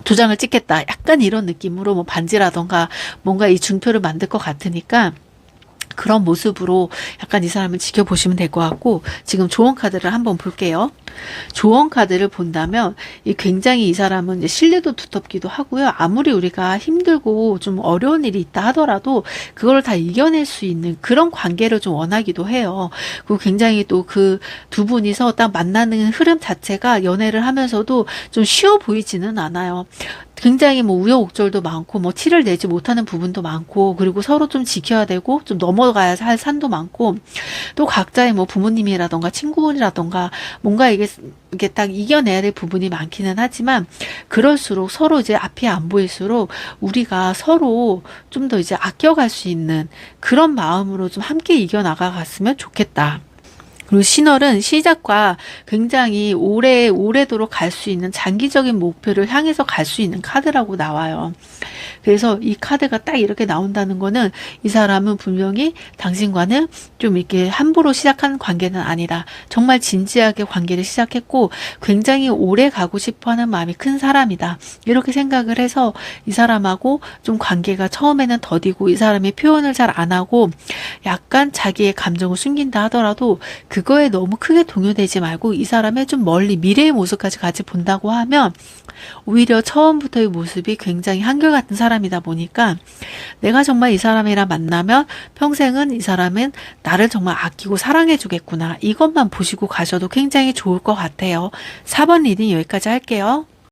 도장을 찍겠다. 약간 이런 느낌으로 뭐 반지라던가 뭔가 이 증표를 만들 것 같으니까 그런 모습으로 약간 이 사람을 지켜보시면 될 것 같고 지금 조언 카드를 한번 볼게요. 조언 카드를 본다면 굉장히 이 사람은 이제 신뢰도 두텁기도 하고요. 아무리 우리가 힘들고 좀 어려운 일이 있다 하더라도 그걸 다 이겨낼 수 있는 그런 관계를 좀 원하기도 해요. 그리고 굉장히 또 그 두 분이서 딱 만나는 흐름 자체가 연애를 하면서도 좀 쉬워 보이지는 않아요. 굉장히 뭐 우여곡절도 많고 뭐 티를 내지 못하는 부분도 많고 그리고 서로 좀 지켜야 되고 좀 넘어가야 할 산도 많고 또 각자의 뭐 부모님이라던가 친구라던가 뭔가 이게 딱 이겨내야 될 부분이 많기는 하지만 그럴수록 서로 이제 앞이 안 보일수록 우리가 서로 좀 더 이제 아껴갈 수 있는 그런 마음으로 좀 함께 이겨나가갔으면 좋겠다. 그리고 신월은 시작과 굉장히 오래도록 갈 수 있는 장기적인 목표를 향해서 갈 수 있는 카드라고 나와요. 그래서 이 카드가 딱 이렇게 나온다는 거는 이 사람은 분명히 당신과는 좀 이렇게 함부로 시작한 관계는 아니다. 정말 진지하게 관계를 시작했고 굉장히 오래 가고 싶어 하는 마음이 큰 사람이다. 이렇게 생각을 해서 이 사람하고 좀 관계가 처음에는 더디고 이 사람이 표현을 잘 안 하고 약간 자기의 감정을 숨긴다 하더라도 그거에 너무 크게 동요되지 말고 이 사람의 좀 멀리 미래의 모습까지 같이 본다고 하면 오히려 처음부터의 모습이 굉장히 한결같은 사람이다 보니까 내가 정말 이 사람이랑 만나면 평생은 이 사람은 나를 정말 아끼고 사랑해 주겠구나. 이것만 보시고 가셔도 굉장히 좋을 것 같아요. 4번 리딩 여기까지 할게요.